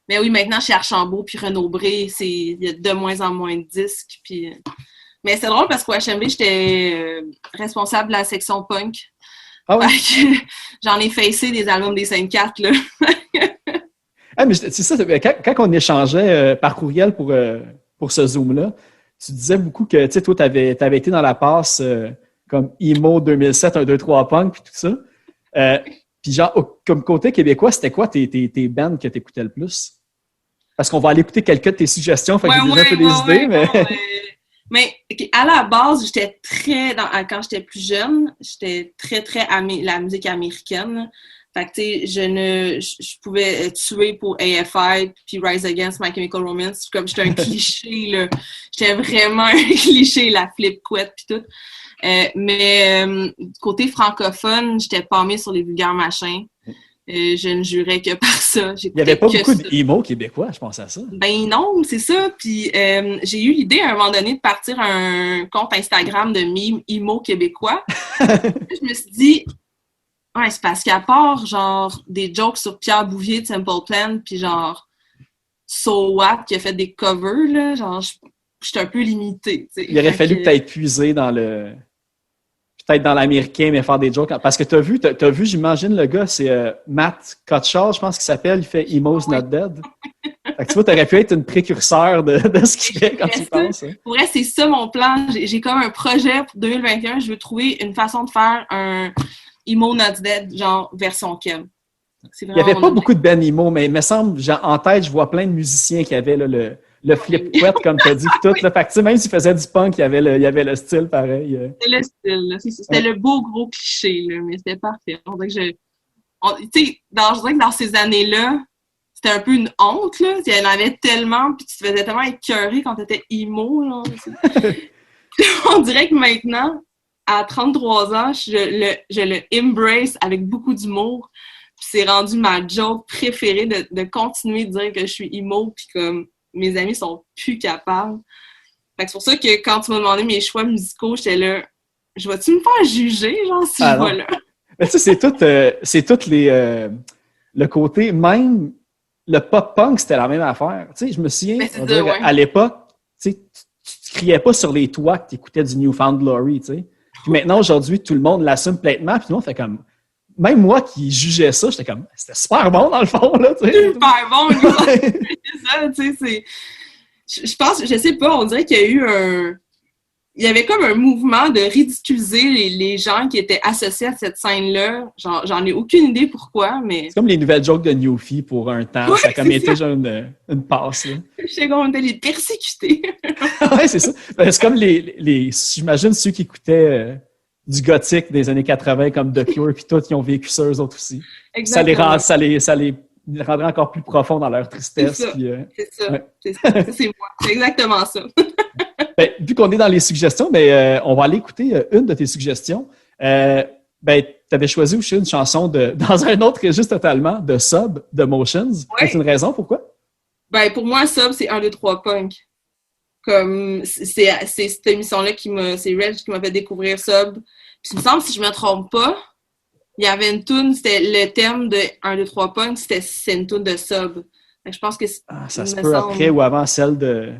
Speaker 3: oui, maintenant, chez Archambault puis Renaud-Bré, il y a de moins en moins de disques. Puis... Mais c'est drôle parce qu'au HMV, j'étais responsable de la section punk.
Speaker 1: Ah oui?
Speaker 3: J'en ai facé des albums des 5-4, là.
Speaker 1: Ah, mais c'est ça, quand on échangeait par courriel pour ce Zoom-là, tu disais beaucoup que, tu sais, toi, t'avais été dans la passe comme Emo 2007, 1, 2, 3 punk, puis tout ça. Puis genre, comme côté québécois, c'était quoi tes bands que t'écoutais le plus? Parce qu'on va aller écouter quelques de tes suggestions, fait que j'ai déjà un peu des idées, mais...
Speaker 3: Mais à la base, j'étais quand j'étais plus jeune, j'étais très la musique américaine. Fait que tu sais, je pouvais tuer pour AFI puis Rise Against My Chemical Romance, comme j'étais un cliché là. J'étais vraiment un cliché, la flip couette puis tout. Mais côté francophone, j'étais palmée sur les vulgaires machins. Je ne jurais que par ça.
Speaker 1: Il n'y avait pas beaucoup d'emo québécois, je pense à ça.
Speaker 3: Ben non, c'est ça. Puis j'ai eu l'idée à un moment donné de partir un compte Instagram de meme emo québécois. Je me suis dit, ouais, c'est parce qu'à part genre des jokes sur Pierre Bouvier de Simple Plan, puis genre So What qui a fait des covers, là, genre j'étais un peu limitée. T'sais.
Speaker 1: Il aurait fallu que tu aies puisé dans le... Peut-être dans l'américain, mais faire des jokes. Parce que t'as vu, j'imagine, le gars, c'est Matt Cutshall, je pense qu'il s'appelle, il fait Emo's Not Dead. Fait que tu vois, t'aurais pu être une précurseur de ce qu'il fait quand tu penses. Hein.
Speaker 3: Pour vrai, c'est ça mon plan. J'ai comme un projet pour 2021. Je veux trouver une façon de faire un Emo Not Dead, genre version Ken.
Speaker 1: Il n'y avait pas beaucoup de Ben Emo, mais il me semble, en tête, je vois plein de musiciens qui avaient là, le flip couette, comme tu as dit, tout. Là. Fait que, même s'il faisait du punk, il y avait le style pareil.
Speaker 3: C'était le style, là. C'était le beau gros cliché, là, mais c'était parfait. On dirait que je dirais que dans ces années-là, c'était un peu une honte, là. Il y en avait tellement, puis tu te faisais tellement écœurer quand tu étais emo, là. On dirait que maintenant, à 33 ans, je le embrace avec beaucoup d'humour. Puis c'est rendu ma joke préférée de continuer de dire que je suis emo, puis comme mes amis sont plus capables. Fait que c'est pour ça que quand tu m'as demandé mes choix musicaux, j'étais là, je vais-tu me faire juger, genre, si je vais là?
Speaker 1: Mais tu sais, c'est tout le côté, même le pop-punk, c'était la même affaire. Tu sais, je me souviens, à l'époque, tu sais, tu criais pas sur les toits que tu écoutais du New Found Glory, tu sais. Puis maintenant, aujourd'hui, tout le monde l'assume pleinement, puis tout le monde fait comme... Même moi qui jugeais ça, j'étais comme, c'était super bon dans le fond, là, tu sais.
Speaker 3: Super bon, c'est ça, tu sais, je pense, je sais pas, on dirait qu'il y a eu il y avait comme un mouvement de ridiculiser les gens qui étaient associés à cette scène-là. J'en ai aucune idée pourquoi, mais... C'est
Speaker 1: comme les nouvelles jokes de Newfie pour un temps. Ouais, ça a comme été genre une passe, là.
Speaker 3: Je sais qu'on était les persécutés.
Speaker 1: Ouais, c'est ça. C'est comme j'imagine ceux qui écoutaient... du gothique des années 80 comme The Cure, puis tout, ils ont vécu ça eux autres aussi.
Speaker 3: Exactement.
Speaker 1: Ça les rendrait encore plus profonds dans leur tristesse.
Speaker 3: C'est ça,
Speaker 1: puis,
Speaker 3: c'est ça,
Speaker 1: ouais.
Speaker 3: c'est ça, c'est moi. C'est exactement ça.
Speaker 1: Ben, vu qu'on est dans les suggestions, on va aller écouter une de tes suggestions. Tu avais choisi aussi une chanson dans un autre registre totalement, de Sub, de Motions.
Speaker 3: Ouais.
Speaker 1: C'est une raison pourquoi?
Speaker 3: Ben, pour moi, Sub, c'est 1, 2, 3 punk. Comme, c'est cette émission-là c'est Reg qui m'a fait découvrir Sub. Puis, il me semble, si je me trompe pas, il y avait une tune, c'était le thème de 1, 2, 3 punk, c'est une tune de Sub. Fait que je pense que
Speaker 1: ça se peut après ou avant celle de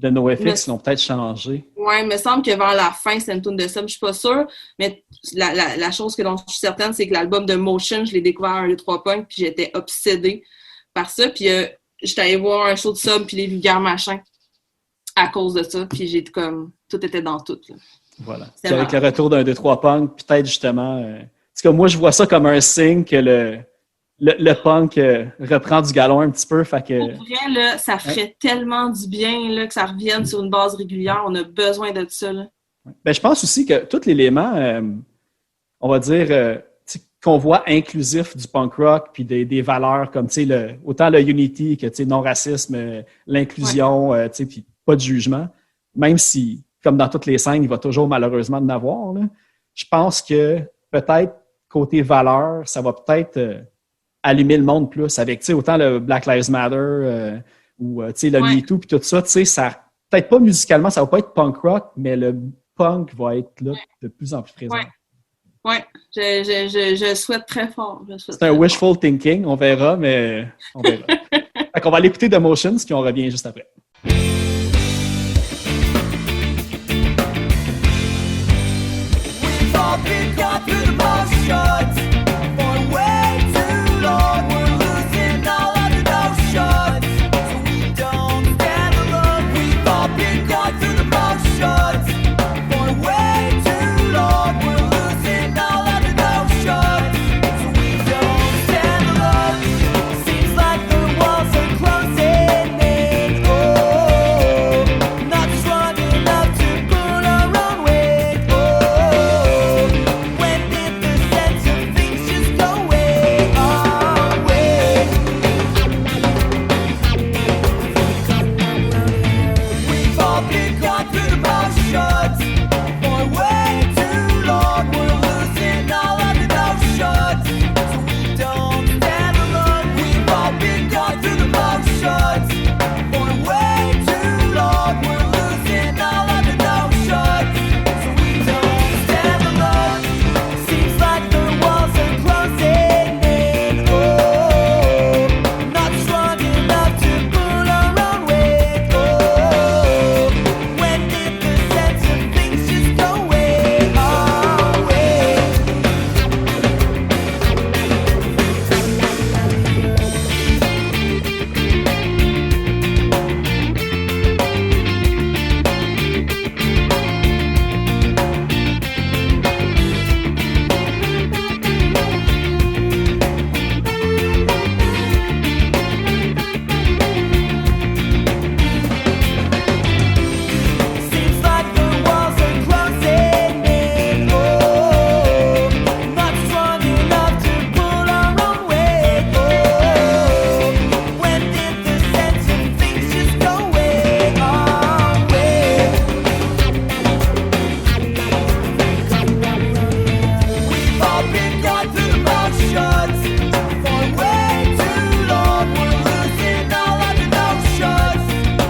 Speaker 1: NoFX, ils l'ont peut-être changé.
Speaker 3: Ouais, il me semble que vers la fin, c'est une tune de Sub, je suis pas sûre. Mais la chose dont je suis certaine, c'est que l'album de Motion, je l'ai découvert 1, 2, 3 punk, puis j'étais obsédée par ça. Puis, j'étais allée voir un show de Sub, puis les vulgaires machins. À cause de ça, puis j'ai comme tout était dans tout. Là.
Speaker 1: Voilà. Puis avec le retour d'un 2-3 punk, peut-être justement. En tout cas, moi, je vois ça comme un signe que le punk reprend du galon un petit peu. Fait que...
Speaker 3: Pour vrai, là, ça ferait tellement du bien là, que ça revienne sur une base régulière. On a besoin de ça. Là.
Speaker 1: Ben, je pense aussi que tout l'élément, on va dire, qu'on voit inclusif du punk rock, puis des valeurs comme autant le unity que non-racisme, l'inclusion, puis pas de jugement, même si, comme dans toutes les scènes, il va toujours malheureusement en avoir. Là. Je pense que peut-être côté valeur, ça va peut-être allumer le monde plus avec autant le Black Lives Matter ou le MeToo puis tout ça, ça peut-être pas musicalement, ça va pas être punk rock, mais le punk va être là de plus en plus présent.
Speaker 3: Ouais, je souhaite très fort.
Speaker 1: C'est un wishful thinking, on verra, mais on verra. Fait qu'on va aller écouter The Motions, puis on revient juste après.
Speaker 2: Been gone through the motions for way too long. We're losing all of the notions, so we don't stand alone. We've all been gone through the motions for way too long. We're losing all of the notions, so we don't stand alone. Seems like the walls are closing in. Oh, not strong enough to pull our own weight. Oh, when did the sense of things just go away? Our way. We've all been gone through the motions for way too long. We're losing all of the notions, so we don't stand alone. We've all been gone through the motions for way too long. We're losing all of the notions, so we don't stand alone. Seems like the walls are closing in. Oh, not strong enough to pull our own weight. Oh, when did the sense of things just go away? Our way. Seems like the walls are closing in. Oh, not strong enough to pull our own weight. Oh, when did the sense of things just go away? Our way. We've all been gone through the motions for way too long. We're losing all of the notions,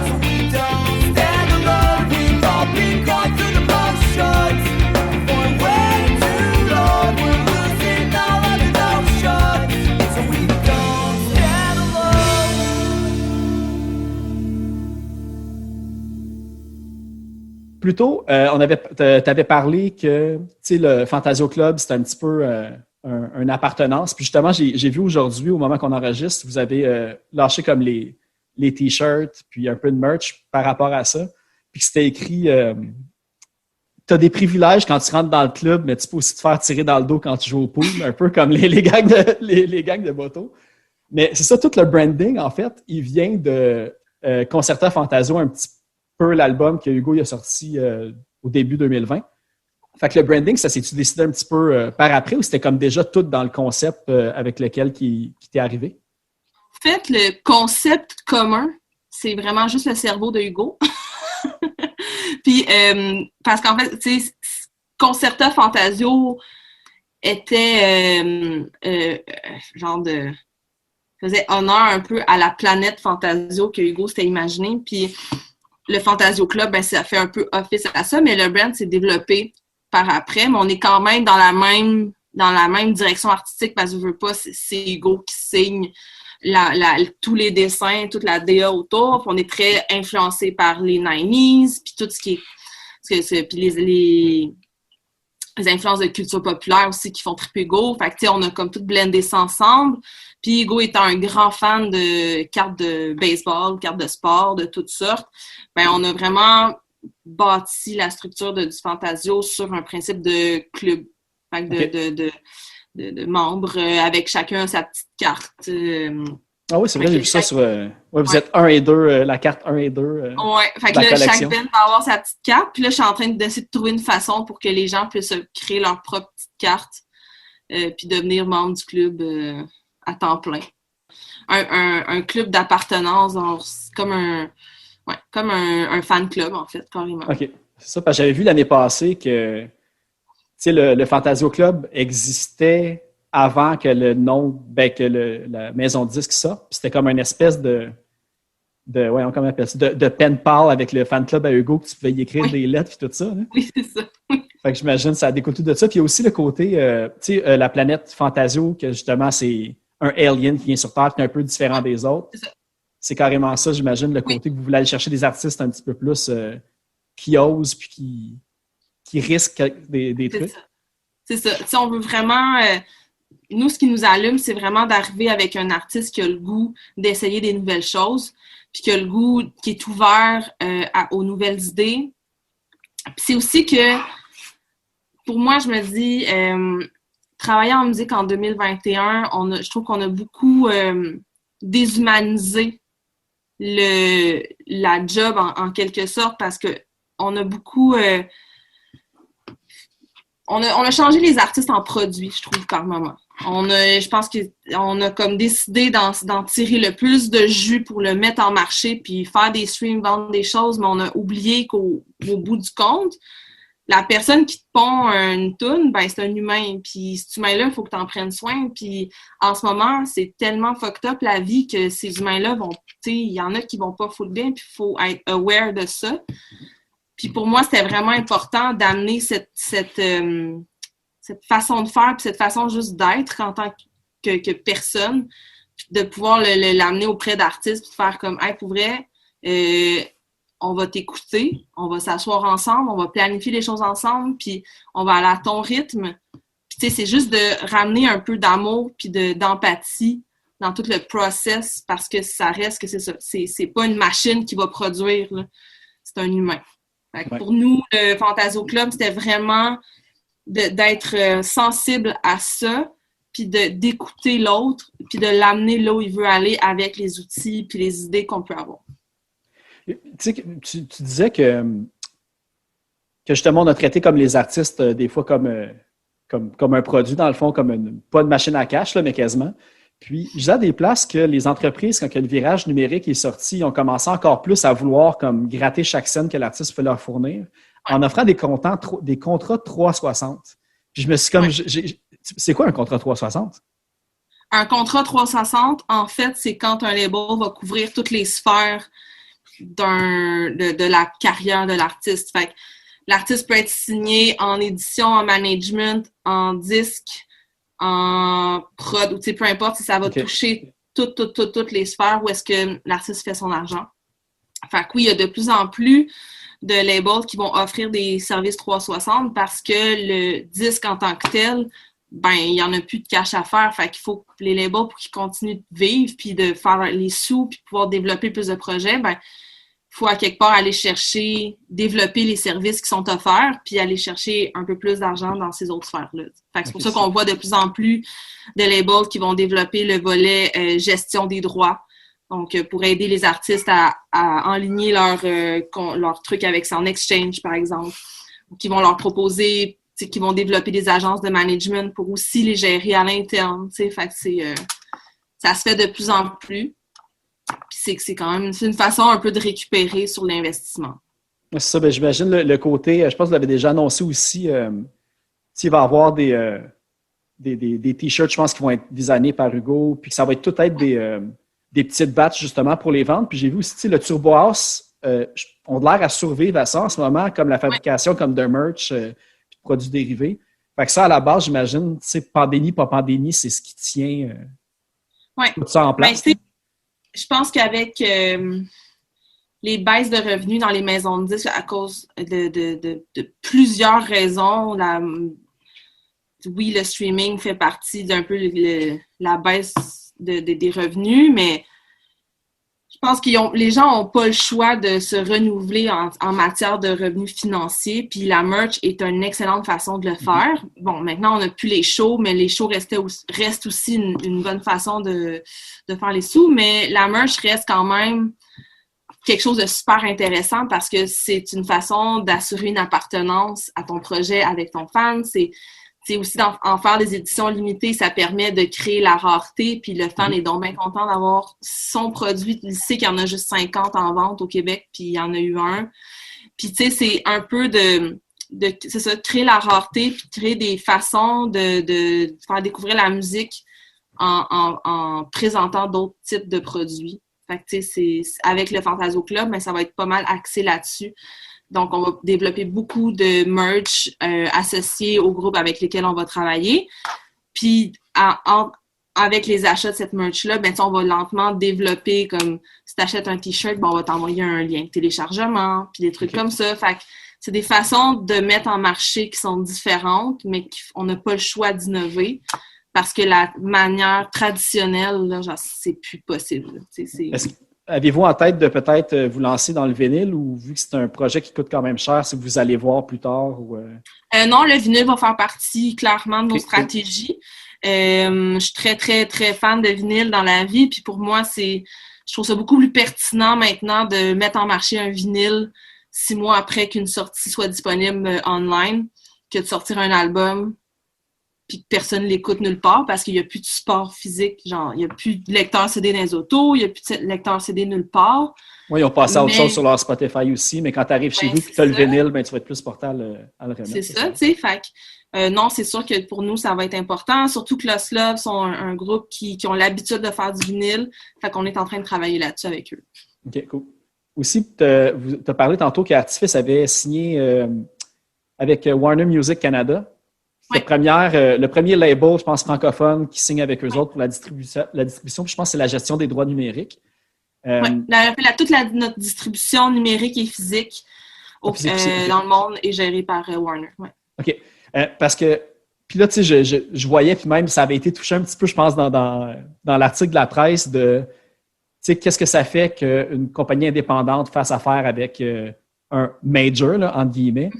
Speaker 2: so we don't stand alone. We've all been gone through the motions for way too long. We're losing all of the notions, so we don't stand alone.
Speaker 1: Plus tôt, t'avais parlé que le Fantasio Club, c'est un petit peu une appartenance. Puis justement, j'ai vu aujourd'hui, au moment qu'on enregistre, vous avez lâché comme les t-shirts, puis un peu de merch par rapport à ça. Puis c'était écrit tu as des privilèges quand tu rentres dans le club, mais tu peux aussi te faire tirer dans le dos quand tu joues au pool, un peu comme les gangs de moto. Mais c'est ça, tout le branding, en fait, il vient de Concerta Fantasio, un petit peu l'album que Hugo il a sorti au début 2020. Fait que le branding, ça s'est-tu décidé un petit peu par après ou c'était comme déjà tout dans le concept avec lequel qui t'est arrivé?
Speaker 3: En fait, le concept commun, c'est vraiment juste le cerveau de Hugo. Puis, parce qu'en fait, tu sais, Concerta Fantasio était faisait honneur un peu à la planète Fantasio que Hugo s'était imaginé. Puis, le Fantasio Club, ben, ça fait un peu office à ça, mais le brand s'est développé par après. Mais on est quand même dans la même direction artistique parce que je veux pas, c'est Hugo qui signe tous les dessins, toute la DA autour. Puis on est très influencé par les 90s, puis tout ce qui est... Puis les influences de culture populaire aussi qui font triper Hugo. Fait que, tu sais, on a comme tout blendé ça ensemble. Puis Hugo étant un grand fan de cartes de baseball, cartes de sport, de toutes sortes, ben on a vraiment bâti la structure du Fantasio sur un principe de club. Fait que de membres avec chacun sa petite carte.
Speaker 1: Ah oui, c'est vrai, j'ai vu ça sur... vous êtes 1 et 2, la carte 1 et 2
Speaker 3: fait que là, chaque band va avoir sa petite carte. Puis là, je suis en train d'essayer de trouver une façon pour que les gens puissent créer leur propre petite carte puis devenir membre du club à temps plein. Un club d'appartenance, c'est comme un fan club, en fait, carrément.
Speaker 1: OK. C'est ça, parce que j'avais vu l'année passée que le Fantasio Club existait avant que le nom, la maison de disques sorte. Puis c'était comme une espèce de comment on appelle ça, de pen pal avec le fan club à Hugo, que tu pouvais y écrire des lettres et tout ça. Hein?
Speaker 3: Oui, c'est ça.
Speaker 1: Fait que j'imagine que ça découle tout de ça. Puis il y a aussi le côté, la planète Fantasio, que justement, c'est un alien qui vient sur Terre, qui est un peu différent des autres. C'est carrément ça, j'imagine, le côté que vous voulez aller chercher des artistes un petit peu plus qui osent puis qui risquent des trucs.
Speaker 3: C'est ça. Tu sais, on veut vraiment... nous, ce qui nous allume, c'est vraiment d'arriver avec un artiste qui a le goût d'essayer des nouvelles choses, puis qui a le goût, qui est ouvert aux nouvelles idées. Puis c'est aussi que, pour moi, je me dis, travailler en musique en 2021, je trouve qu'on a beaucoup déshumanisé la job en quelque sorte, parce que on a beaucoup... on a changé les artistes en produits, je trouve, par moment. Je pense qu'on a comme décidé d'en tirer le plus de jus pour le mettre en marché puis faire des streams, vendre des choses, mais on a oublié qu'au bout du compte, la personne qui te pond une toune, ben c'est un humain. Puis cet humain-là, il faut que tu en prennes soin. Puis en ce moment, c'est tellement fucked up la vie que ces humains-là vont, tu sais, il y en a qui vont pas full bien, puis il faut être aware de ça. Puis pour moi, c'était vraiment important d'amener cette façon de faire, puis cette façon juste d'être en tant que personne, puis de pouvoir l'amener auprès d'artistes, puis de faire comme, hey, pour vrai, on va t'écouter, on va s'asseoir ensemble, on va planifier les choses ensemble, puis on va aller à ton rythme. Puis tu sais, c'est juste de ramener un peu d'amour puis d'empathie dans tout le process, parce que ça reste que c'est ça. C'est pas une machine qui va produire, là. C'est un humain. Fait que pour nous, le Fantasio Club, c'était vraiment d'être sensible à ça, puis d'écouter l'autre, puis de l'amener là où il veut aller avec les outils puis les idées qu'on peut avoir.
Speaker 1: Tu sais, tu disais que justement, on a traité comme les artistes des fois comme un produit, dans le fond, comme pas une machine à cash, là, mais quasiment. Puis, je disais à des places que les entreprises, quand le virage numérique est sorti, ont commencé encore plus à vouloir comme gratter chaque scène que l'artiste peut leur fournir en offrant des contrats 360. Puis, je me suis comme... c'est quoi un contrat 360?
Speaker 3: Un contrat 360, en fait, c'est quand un label va couvrir toutes les sphères de la carrière de l'artiste. Fait que l'artiste peut être signé en édition, en management, en disque, en prod, ou peu importe, si ça va toucher toutes les sphères où est-ce que l'artiste fait son argent. Fait que oui, il y a de plus en plus de labels qui vont offrir des services 360 parce que le disque en tant que tel, ben, il n'y en a plus de cash à faire. Fait qu'il faut que les labels, pour qu'ils continuent de vivre puis de faire les sous puis pouvoir développer plus de projets, ben, il faut à quelque part aller chercher, développer les services qui sont offerts puis aller chercher un peu plus d'argent dans ces autres sphères-là. Fait que c'est pour ça qu'on voit de plus en plus de labels qui vont développer le volet gestion des droits. Donc, pour aider les artistes à enligner leur truc avec Sound Exchange, par exemple, qui vont leur proposer qui vont développer des agences de management pour aussi les gérer à l'interne. Fait que ça se fait de plus en plus. Puis c'est quand même une façon un peu de récupérer sur l'investissement.
Speaker 1: C'est ça, ben, j'imagine le côté, je pense que vous l'avez déjà annoncé aussi, il va y avoir des t-shirts, je pense, qui vont être designés par Hugo, puis que ça va être tout être des petites batches justement pour les vendre. Puis j'ai vu aussi le Turbo House, on a l'air à survivre à ça en ce moment, comme la fabrication, comme de merch, puis de produits dérivés. Fait que ça, à la base, j'imagine, pandémie, pas pandémie, c'est ce qui tient tout ça en place.
Speaker 3: Ben, je pense qu'avec les baisses de revenus dans les maisons de disques à cause de plusieurs raisons, oui, le streaming fait partie d'un peu la baisse des revenus, mais je pense que les gens n'ont pas le choix de se renouveler en matière de revenus financiers, puis la merch est une excellente façon de le faire. Bon, maintenant, on n'a plus les shows, mais les shows restent aussi une bonne façon de faire les sous, mais la merch reste quand même quelque chose de super intéressant parce que c'est une façon d'assurer une appartenance à ton projet avec ton fan. C'est aussi en faire des éditions limitées, ça permet de créer la rareté, puis le fan est donc bien content d'avoir son produit. Il sait qu'il y en a juste 50 en vente au Québec, puis il y en a eu un. Puis tu sais, c'est un peu c'est ça, créer la rareté, puis créer des façons de faire découvrir la musique en présentant d'autres types de produits. Fait que tu sais, avec le Fantasio Club, mais ça va être pas mal axé là-dessus. Donc, on va développer beaucoup de merch associés aux groupes avec lesquels on va travailler. Puis, avec les achats de cette merch-là, ben, on va lentement développer, comme si tu achètes un T-shirt, ben, on va t'envoyer un lien de téléchargement, puis des trucs comme ça. Fait que c'est des façons de mettre en marché qui sont différentes, mais on n'a pas le choix d'innover parce que la manière traditionnelle, là, genre, c'est plus possible.
Speaker 1: Avez-vous en tête de peut-être vous lancer dans le vinyle ou vu que c'est un projet qui coûte quand même cher, si vous allez voir plus tard? Ou
Speaker 3: non, le vinyle va faire partie clairement de nos stratégies. Je suis très, très, très fan de vinyle dans la vie. Puis pour moi, je trouve ça beaucoup plus pertinent maintenant de mettre en marché un vinyle 6 mois après qu'une sortie soit disponible online que de sortir un album puis que personne l'écoute nulle part parce qu'il n'y a plus de support physique. Genre, il n'y a plus de lecteur CD dans les autos, il n'y a plus de lecteur CD nulle part.
Speaker 1: Oui, ils ont passé à autre chose sur leur Spotify aussi, mais quand tu arrives chez vous et que tu as le vinyle, ben, tu vas être plus porté à le remettre.
Speaker 3: C'est ça, tu sais. Fait que, non, c'est sûr que pour nous, ça va être important. Surtout que Lost Love sont un groupe qui ont l'habitude de faire du vinyle. Fait qu'on est en train de travailler là-dessus avec eux.
Speaker 1: OK, cool. Aussi, tu as parlé tantôt qu'Artifice avait signé avec Warner Music Canada. C'est le premier label, je pense, francophone qui signe avec eux autres pour la distribution. Puis je pense que c'est la gestion des droits numériques.
Speaker 3: Toute notre distribution numérique et physique dans le monde est gérée par Warner. Ouais.
Speaker 1: OK. Parce que, puis là, tu sais, je voyais, puis même, ça avait été touché un petit peu, je pense, dans l'article de la presse de, tu sais, qu'est-ce que ça fait qu'une compagnie indépendante fasse affaire avec un major, là, entre guillemets.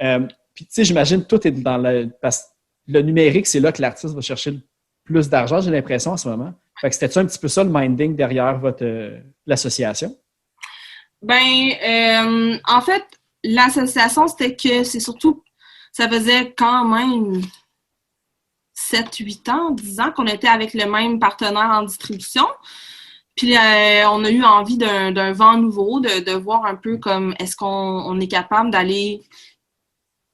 Speaker 1: Mm-hmm. Puis, tu sais, j'imagine tout est parce que le numérique, c'est là que l'artiste va chercher le plus d'argent, j'ai l'impression, en ce moment. Fait que c'était-tu un petit peu ça, le minding derrière l'association?
Speaker 3: Ben, en fait, l'association, c'était que c'est surtout, ça faisait quand même 7-8 ans, 10 ans qu'on était avec le même partenaire en distribution. Puis, on a eu envie d'un vent nouveau, de voir un peu comme est-ce qu'on est capable d'aller...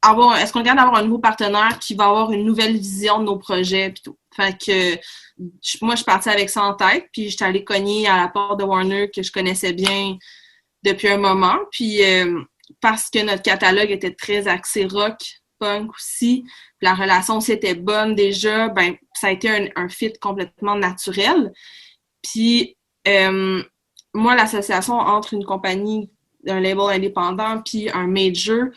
Speaker 3: est-ce qu'on est capable d'avoir un nouveau partenaire qui va avoir une nouvelle vision de nos projets et tout. Fait que moi, je suis partie avec ça en tête, puis j'étais allée cogner à la porte de Warner que je connaissais bien depuis un moment. Puis parce que notre catalogue était très axé rock, punk aussi, puis la relation aussi était bonne déjà, ben ça a été un fit complètement naturel. Puis moi, l'association entre une compagnie, un label indépendant, puis un major,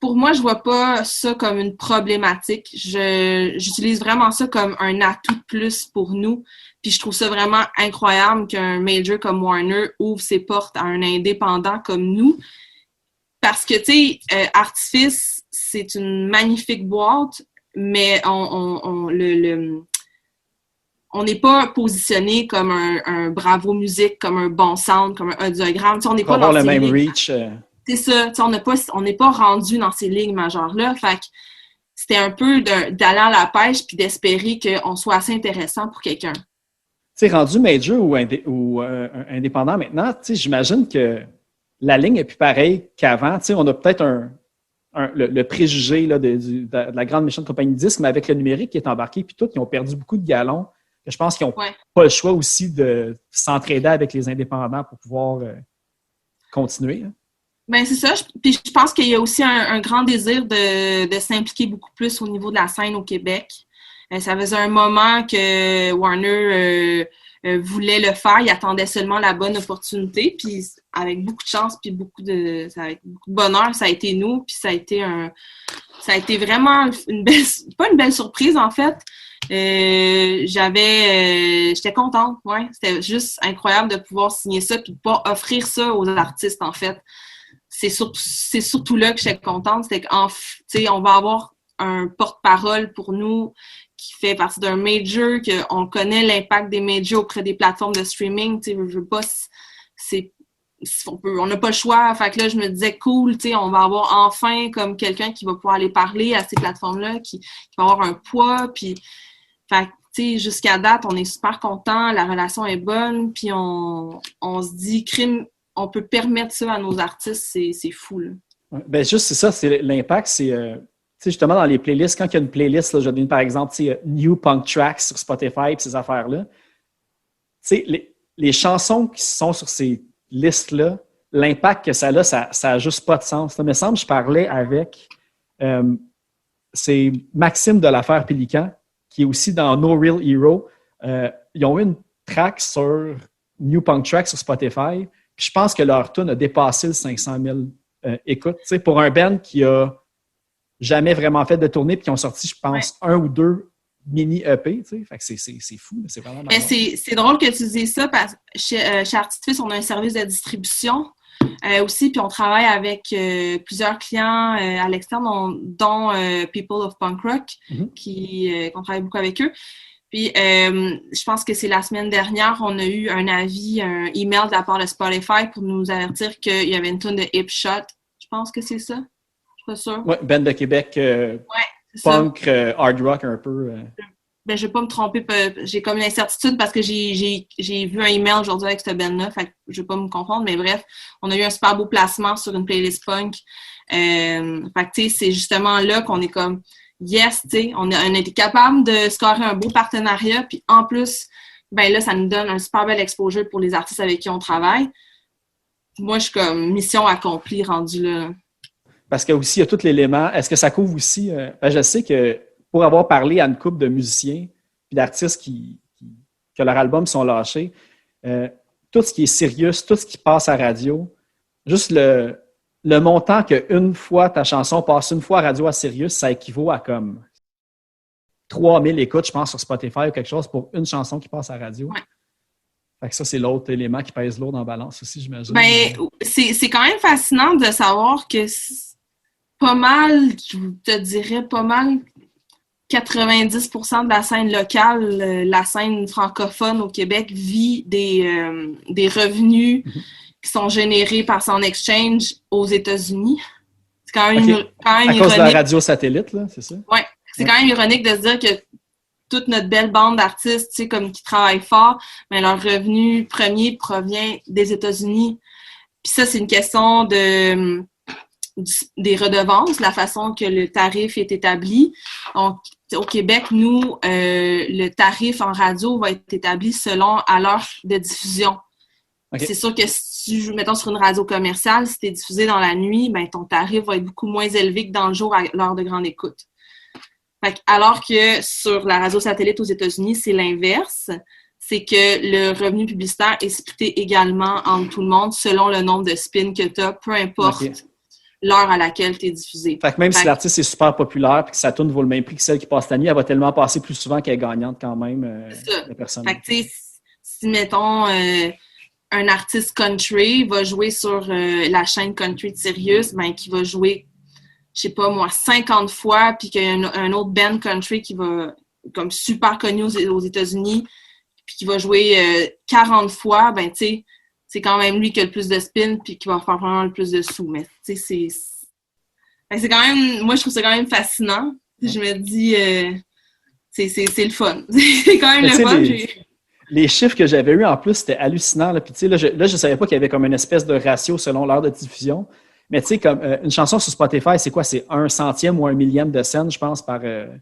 Speaker 3: pour moi, je vois pas ça comme une problématique. J'utilise vraiment ça comme un atout de plus pour nous. Puis je trouve ça vraiment incroyable qu'un major comme Warner ouvre ses portes à un indépendant comme nous. Parce que, tu sais, Artifice, c'est une magnifique boîte, mais on n'est pas positionné comme un Bravo Musique, comme un Bon Sound, comme un audiogramme. On n'est pas dans
Speaker 1: le même reach.
Speaker 3: C'est ça, on n'est pas rendu dans ces lignes majeures-là. Fait que c'était un peu d'aller à la pêche puis d'espérer qu'on soit assez intéressant pour quelqu'un.
Speaker 1: Tu sais, rendu major ou indépendant maintenant, tu sais, j'imagine que la ligne est plus pareille qu'avant. Tu sais, on a peut-être le préjugé là, de la grande méchante compagnie de disques, mais avec le numérique qui est embarqué, puis tout, ils ont perdu beaucoup de galons. Je pense qu'ils n'ont pas le choix aussi de s'entraider avec les indépendants pour pouvoir continuer. Hein.
Speaker 3: Ben c'est ça. Puis je pense qu'il y a aussi un grand désir de s'impliquer beaucoup plus au niveau de la scène au Québec. Ça faisait un moment que Warner voulait le faire. Il attendait seulement la bonne opportunité. Puis avec beaucoup de chance, puis avec beaucoup de bonheur, ça a été nous. Puis ça a été vraiment pas une belle surprise en fait. J'étais contente. Ouais, c'était juste incroyable de pouvoir signer ça puis de pouvoir offrir ça aux artistes en fait. C'est surtout là que j'étais contente. C'était qu'on va avoir un porte-parole pour nous qui fait partie d'un major, qu'on connaît l'impact des majors auprès des plateformes de streaming. Je veux pas, on n'a pas le choix. Fait que là, je me disais, cool, on va avoir enfin comme quelqu'un qui va pouvoir aller parler à ces plateformes-là, qui va avoir un poids. Puis, fait jusqu'à date, on est super contents, la relation est bonne, puis on se dit, on peut permettre ça à nos artistes, c'est fou. Là.
Speaker 1: Ben juste, c'est ça, c'est l'impact, c'est justement dans les playlists, quand il y a une playlist, là, je donne par exemple New Punk Tracks sur Spotify et ces affaires-là, les chansons qui sont sur ces listes-là, l'impact que ça a, ça n'a juste pas de sens. Ça me semble, je parlais avec c'est Maxime de l'affaire Pélican, qui est aussi dans No Real Hero. Ils ont eu une track sur New Punk Tracks sur Spotify. Puis je pense que leur tune a dépassé le 500 000 écoutes. Pour un band qui a jamais vraiment fait de tournée puis qui ont sorti, je pense, un ou deux mini EP. Fait que c'est fou. C'est vraiment marrant.
Speaker 3: C'est drôle que tu dises ça parce que chez Artifice, on a un service de distribution aussi. Puis on travaille avec plusieurs clients à l'externe, dont People of Punk Rock, qu'on travaille beaucoup avec eux. Puis, je pense que c'est la semaine dernière, on a eu un email de la part de Spotify pour nous avertir qu'il y avait une tune de Hip Shot. Je pense que c'est ça. Je suis pas sûre.
Speaker 1: Oui, band de Québec, punk, hard rock un peu.
Speaker 3: Ben, je vais pas me tromper. J'ai comme une incertitude parce que j'ai vu un email aujourd'hui avec cette band-là. Fait que je vais pas me confondre. Mais bref, on a eu un super beau placement sur une playlist punk. Fait que, tu sais, c'est justement là qu'on est comme... Yes, tu sais, on a été capable de scorer un beau partenariat, puis en plus, ben là, ça nous donne un super bel exposure pour les artistes avec qui on travaille. Moi, je suis comme mission accomplie rendue là.
Speaker 1: Parce qu'il y a tout l'élément. Est-ce que ça couvre aussi... je sais que pour avoir parlé à une couple de musiciens puis d'artistes que leurs albums sont lâchés, tout ce qui est sérieux, tout ce qui passe à radio, juste le montant qu'une fois ta chanson passe une fois à radio à Sirius, ça équivaut à comme 3000 écoutes, je pense, sur Spotify ou quelque chose pour une chanson qui passe à radio.
Speaker 3: Ouais.
Speaker 1: Fait que ça, c'est l'autre élément qui pèse lourd dans la balance aussi, j'imagine.
Speaker 3: Ben, c'est quand même fascinant de savoir que pas mal, je te dirais pas mal 90% de la scène locale, la scène francophone au Québec vit des revenus qui sont générés par son exchange aux États-Unis. C'est quand même,
Speaker 1: ironique. À cause de la radio satellite, là, c'est ça?
Speaker 3: Oui. C'est quand même ironique de se dire que toute notre belle bande d'artistes, tu sais, comme qui travaillent fort, mais leur revenu premier provient des États-Unis. Puis ça, c'est une question des redevances, la façon que le tarif est établi. Donc, au Québec, nous, le tarif en radio va être établi selon à l'heure de diffusion. Okay. C'est sûr que si tu joues, mettons, sur une radio commerciale, si tu es diffusé dans la nuit, ben ton tarif va être beaucoup moins élevé que dans le jour à l'heure de grande écoute. Fait que, alors que sur la radio satellite aux États-Unis, c'est l'inverse. C'est que le revenu publicitaire est splitté également entre tout le monde selon le nombre de spins que tu as, peu importe l'heure à laquelle tu es diffusé.
Speaker 1: Fait que même si l'artiste est super populaire et que sa tune vaut le même prix que celle qui passe la nuit, elle va tellement passer plus souvent qu'elle est gagnante quand même.
Speaker 3: La personne. Fait que, tu sais, si mettons... un artiste country va jouer sur la chaîne country de Sirius, ben, qui va jouer, je sais pas moi, 50 fois, puis qu'il y a un autre band country qui va, comme super connu aux États-Unis, puis qui va jouer 40 fois, ben, tu sais, c'est quand même lui qui a le plus de spin, puis qui va faire vraiment le plus de sous. Mais, tu sais, c'est quand même, moi, je trouve ça quand même fascinant. Je me dis, c'est le fun. C'est quand même le fun.
Speaker 1: Les chiffres que j'avais eus en plus, c'était hallucinant. Là. Puis, tu sais, là, je savais pas qu'il y avait comme une espèce de ratio selon l'heure de diffusion. Mais tu sais, comme une chanson sur Spotify, c'est quoi? C'est 1/100e ou 1/1000 de scène, je pense, par...
Speaker 3: Ouais.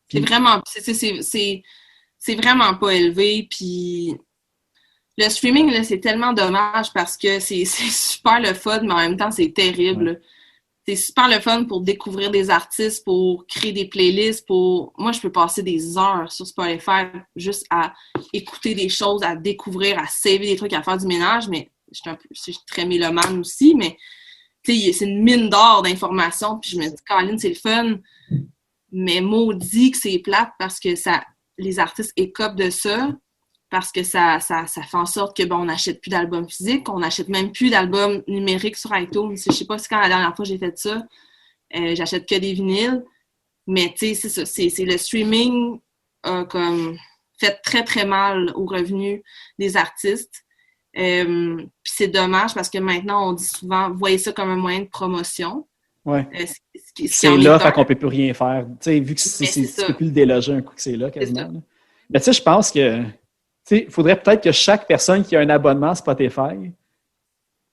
Speaker 3: C'est vraiment... C'est vraiment pas élevé. Puis le streaming, là, c'est tellement dommage parce que c'est super le fun, mais en même temps, c'est terrible. Ouais. C'est super le fun pour découvrir des artistes, pour créer des playlists, Moi, je peux passer des heures sur Spotify juste à écouter des choses, à découvrir, à saver des trucs, à faire du ménage, mais je suis très mélomane aussi, mais tu sais, c'est une mine d'or d'informations, puis je me dis, Caroline, c'est le fun, mais maudit que c'est plate parce que les artistes écopent de ça, parce que ça fait en sorte que on n'achète plus d'albums physiques, on n'achète même plus d'albums numériques sur iTunes. Je sais pas si quand la dernière fois j'ai fait ça, j'achète que des vinyles, mais tu sais, c'est ça, c'est le streaming a comme fait très très mal aux revenus des artistes. Puis c'est dommage parce que maintenant on dit souvent, voyez ça comme un moyen de promotion.
Speaker 1: Ouais. C'est là, fait qu'on peut plus rien faire. Tu sais, vu que tu peux plus le déloger un coup que c'est là quasiment. Là. Mais tu sais, je pense que il faudrait peut-être que chaque personne qui a un abonnement Spotify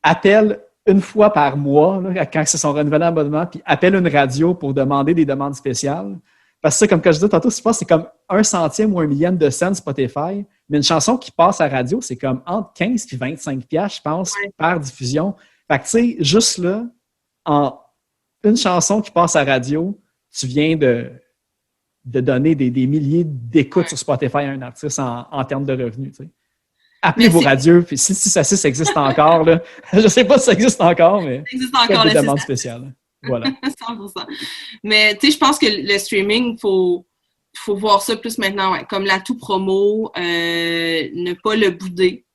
Speaker 1: appelle une fois par mois, là, quand c'est son renouvellement d'abonnement, puis appelle une radio pour demander des demandes spéciales. Parce que ça, comme je disais tantôt, je pense que c'est comme 1/100e ou 1/1000 de scène Spotify, mais une chanson qui passe à la radio, c'est comme entre 15 et 25 $, je pense, par diffusion. Fait que tu sais, juste là, en une chanson qui passe à la radio, tu viens de donner des milliers d'écoutes sur Spotify à un artiste en termes de revenus. Tu sais. Appelez vos radios, puis si ça existe encore, là, je ne sais pas si ça existe encore, mais
Speaker 3: ça existe encore,
Speaker 1: des demandes spéciales. Voilà.
Speaker 3: 100%. Mais tu sais, je pense que le streaming, faut voir ça plus maintenant, comme l'atout promo, ne pas le bouder.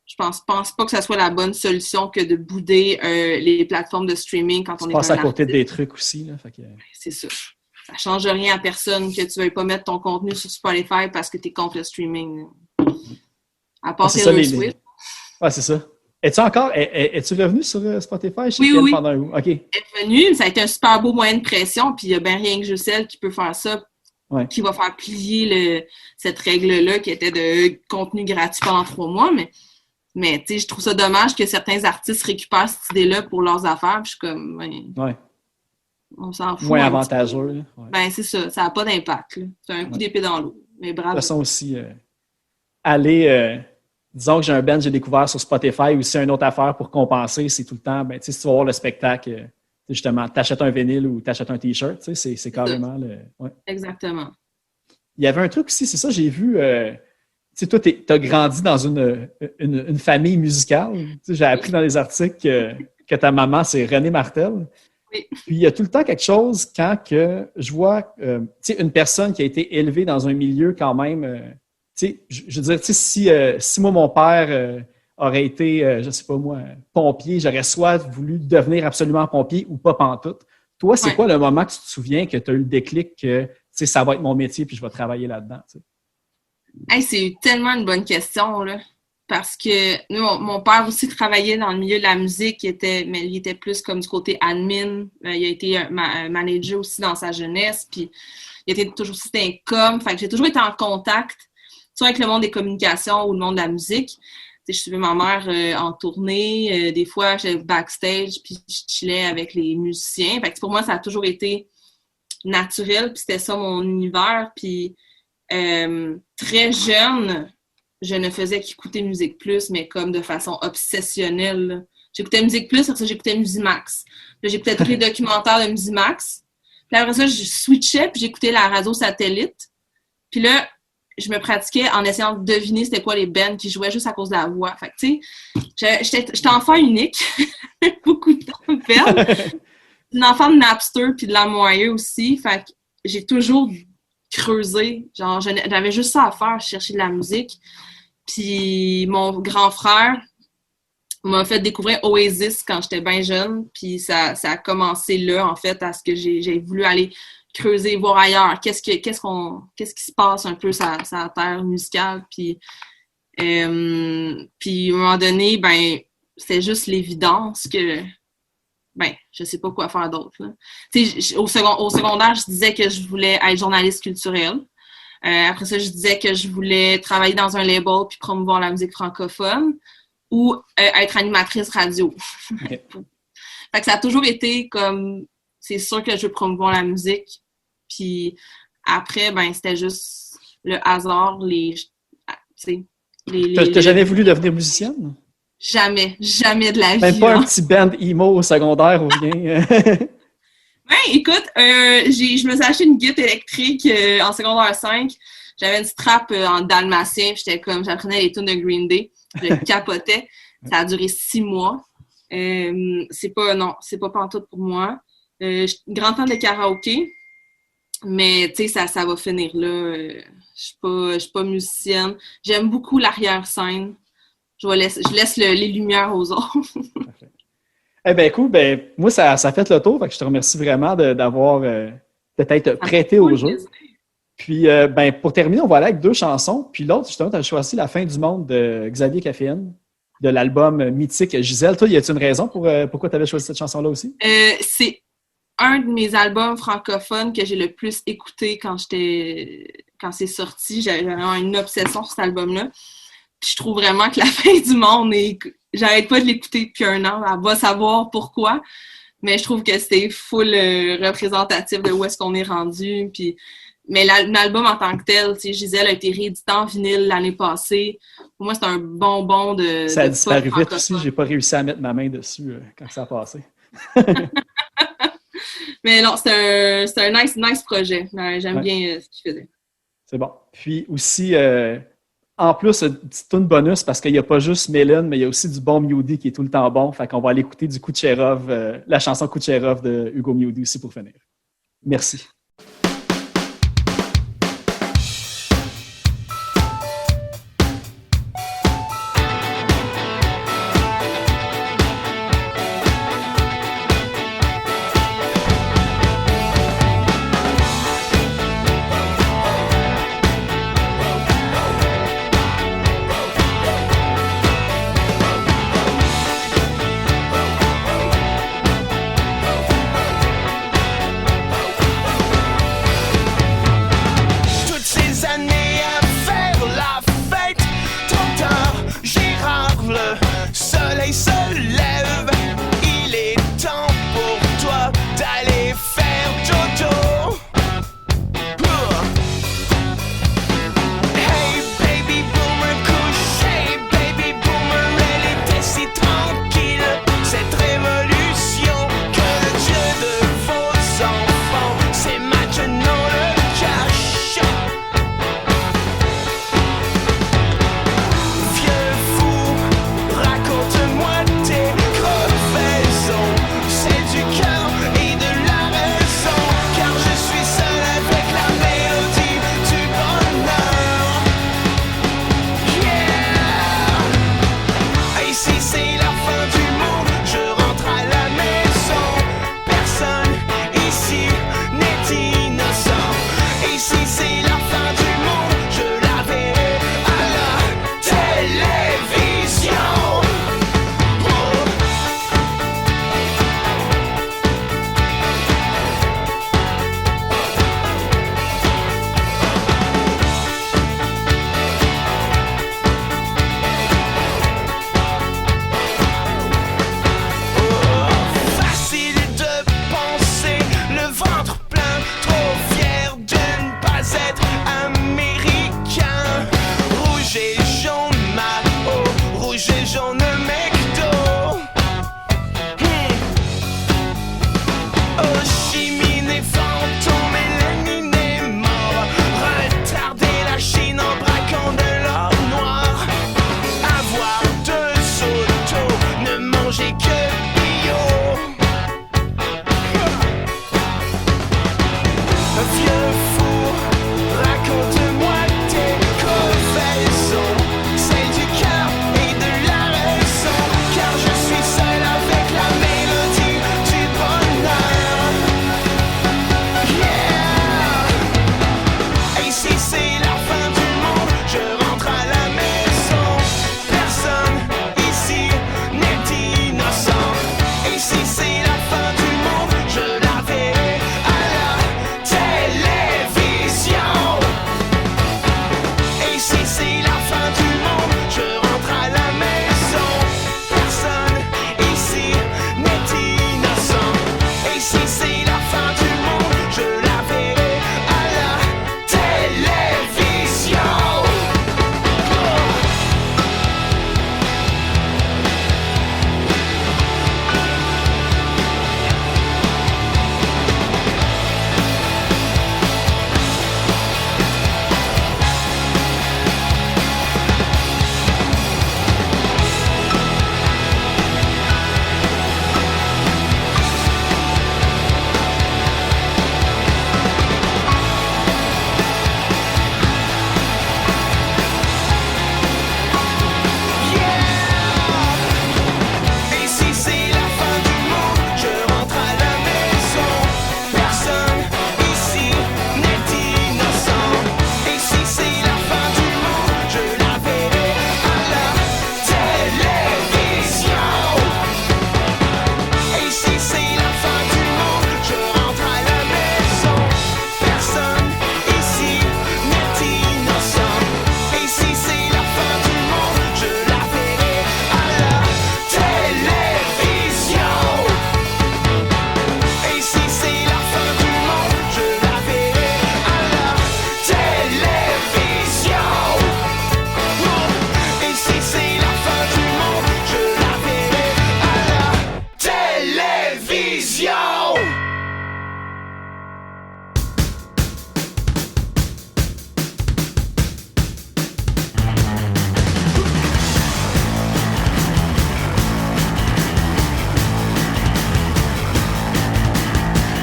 Speaker 3: Je pense pas que ça soit la bonne solution que de bouder les plateformes de streaming quand on est
Speaker 1: passe à côté des trucs aussi. Là, fait que...
Speaker 3: C'est ça. Ça ne change rien à personne que tu ne veuilles pas mettre ton contenu sur Spotify parce que tu es contre le streaming. À part Taylor Swift.
Speaker 1: Ouais, c'est ça. Es-tu revenu sur Spotify?
Speaker 3: Oui.
Speaker 1: Pendant... OK.
Speaker 3: Elle est revenue, ça a été un super beau moyen de pression, puis il n'y a bien rien que Justelle qui peut faire ça, qui va faire plier cette règle-là qui était de contenu gratuit pendant 3 mois, mais tu sais, je trouve ça dommage que certains artistes récupèrent cette idée-là pour leurs affaires, puis je suis comme... On s'en fout.
Speaker 1: Moins avantageux.
Speaker 3: Ouais. Ben, c'est ça. Ça n'a pas d'impact. Là. C'est un coup d'épée dans l'eau. Mais bravo.
Speaker 1: De toute façon aussi, disons que j'ai un band que j'ai découvert sur Spotify ou si une autre affaire pour compenser, c'est tout le temps, si tu vas voir le spectacle, justement, t'achètes un vinyle ou t'achètes un T-shirt, c'est carrément le... Ouais.
Speaker 3: Exactement.
Speaker 1: Il y avait un truc aussi, c'est ça, j'ai vu... toi, t'as grandi dans une famille musicale. J'ai appris dans les articles que ta maman, c'est Renée Martel.
Speaker 3: Oui.
Speaker 1: Puis il y a tout le temps quelque chose quand que je vois une personne qui a été élevée dans un milieu quand même, je veux dire, si moi, mon père aurait été, je sais pas moi, pompier, j'aurais soit voulu devenir absolument pompier ou pas pantoute. Toi, c'est quoi le moment que tu te souviens que tu as eu le déclic que ça va être mon métier puis je vais travailler là-dedans?
Speaker 3: Hey, c'est tellement une bonne question, là. Parce que nous, mon père aussi travaillait dans le milieu de la musique, mais il était plus comme du côté admin. Il a été un manager aussi dans sa jeunesse, puis il était toujours aussi un com. Fait que j'ai toujours été en contact, soit avec le monde des communications ou le monde de la musique. Je suivais ma mère en tournée. Des fois, j'étais backstage, puis je chillais avec les musiciens. Fait que pour moi, ça a toujours été naturel, puis c'était ça mon univers. Puis très jeune, je ne faisais qu'écouter Musique Plus, mais comme de façon obsessionnelle. Là. J'écoutais Musique Plus, après ça, j'écoutais Musimax. Là, j'écoutais tous les documentaires de Musimax. Puis après ça, je switchais, puis j'écoutais la radio satellite. Puis là, je me pratiquais en essayant de deviner c'était quoi les bands qui jouaient juste à cause de la voix. Fait que, tu sais, j'étais enfant unique. Beaucoup de temps à perdre. Une enfant de Napster, puis de la moyeu aussi. Fait que j'ai toujours creusé. Genre, j'avais juste ça à faire, chercher de la musique. Puis mon grand frère m'a fait découvrir Oasis quand j'étais bien jeune. Puis ça a commencé là, en fait, à ce que j'ai voulu aller creuser, voir ailleurs. Qu'est-ce qui se passe un peu sur la terre musicale. Puis à un moment donné, ben c'était juste l'évidence que ben, je sais pas quoi faire d'autre. Au secondaire, je disais que je voulais être journaliste culturelle. Après ça, je disais que je voulais travailler dans un label puis promouvoir la musique francophone ou être animatrice radio. Okay. Fait que ça a toujours été comme, c'est sûr que je veux promouvoir la musique. Puis après, ben, c'était juste le hasard,
Speaker 1: T'as jamais voulu devenir musicienne?
Speaker 3: Jamais de la vie.
Speaker 1: Même pas un petit band emo au secondaire ou rien?
Speaker 3: Ben, écoute, je me suis acheté une guitare électrique en secondaire 5. J'avais une strap en dalmatien. J'apprenais les tunes de Green Day. Je capotais. Ça a duré 6 mois. C'est pas pantoute pour moi. Je suis une grande fan de karaoké. Mais, tu sais, ça va finir là. Je suis pas musicienne. J'aime beaucoup l'arrière-scène. Je laisse les lumières aux autres.
Speaker 1: Eh bien, cool. Ben, moi, ça fait le tour. Fait que je te remercie vraiment d'avoir peut-être prêté au jeu. Puis, ben, pour terminer, on va aller avec 2 chansons. Puis l'autre, justement, tu as choisi La fin du monde de Xavier Caféine, de l'album mythique Gisèle. Toi, y a-t-il une raison pourquoi tu avais choisi cette chanson-là aussi?
Speaker 3: C'est un de mes albums francophones que j'ai le plus écouté quand c'est sorti. J'avais vraiment une obsession sur cet album-là. Puis je trouve vraiment que La fin du monde j'arrête pas de l'écouter depuis 1 an. Elle va savoir pourquoi. Mais je trouve que c'est full représentatif de où est-ce qu'on est rendu. Mais l'album en tant que tel, tu sais, Gisèle a été réédité en vinyle l'année passée. Pour moi, c'est un bonbon de.
Speaker 1: Ça a disparu vite aussi. J'ai pas réussi à mettre ma main dessus quand ça a passé.
Speaker 3: Mais non, c'est un nice projet. J'aime bien ce qu'il faisait.
Speaker 1: C'est bon. Puis aussi, en plus, une petite toune bonus parce qu'il n'y a pas juste Mélène, mais il y a aussi du bon Mewdy qui est tout le temps bon. Fait qu'on va aller écouter du Kucherov, la chanson Kucherov de Hugo Mewdy aussi pour finir. Merci.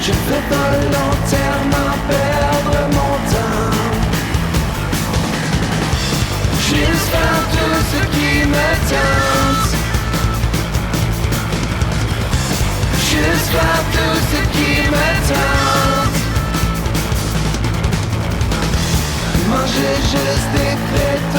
Speaker 2: Je veux volontairement perdre mon temps. Juste faire tout ce qui me tente. Juste faire tout ce qui me tente. Manger juste des frites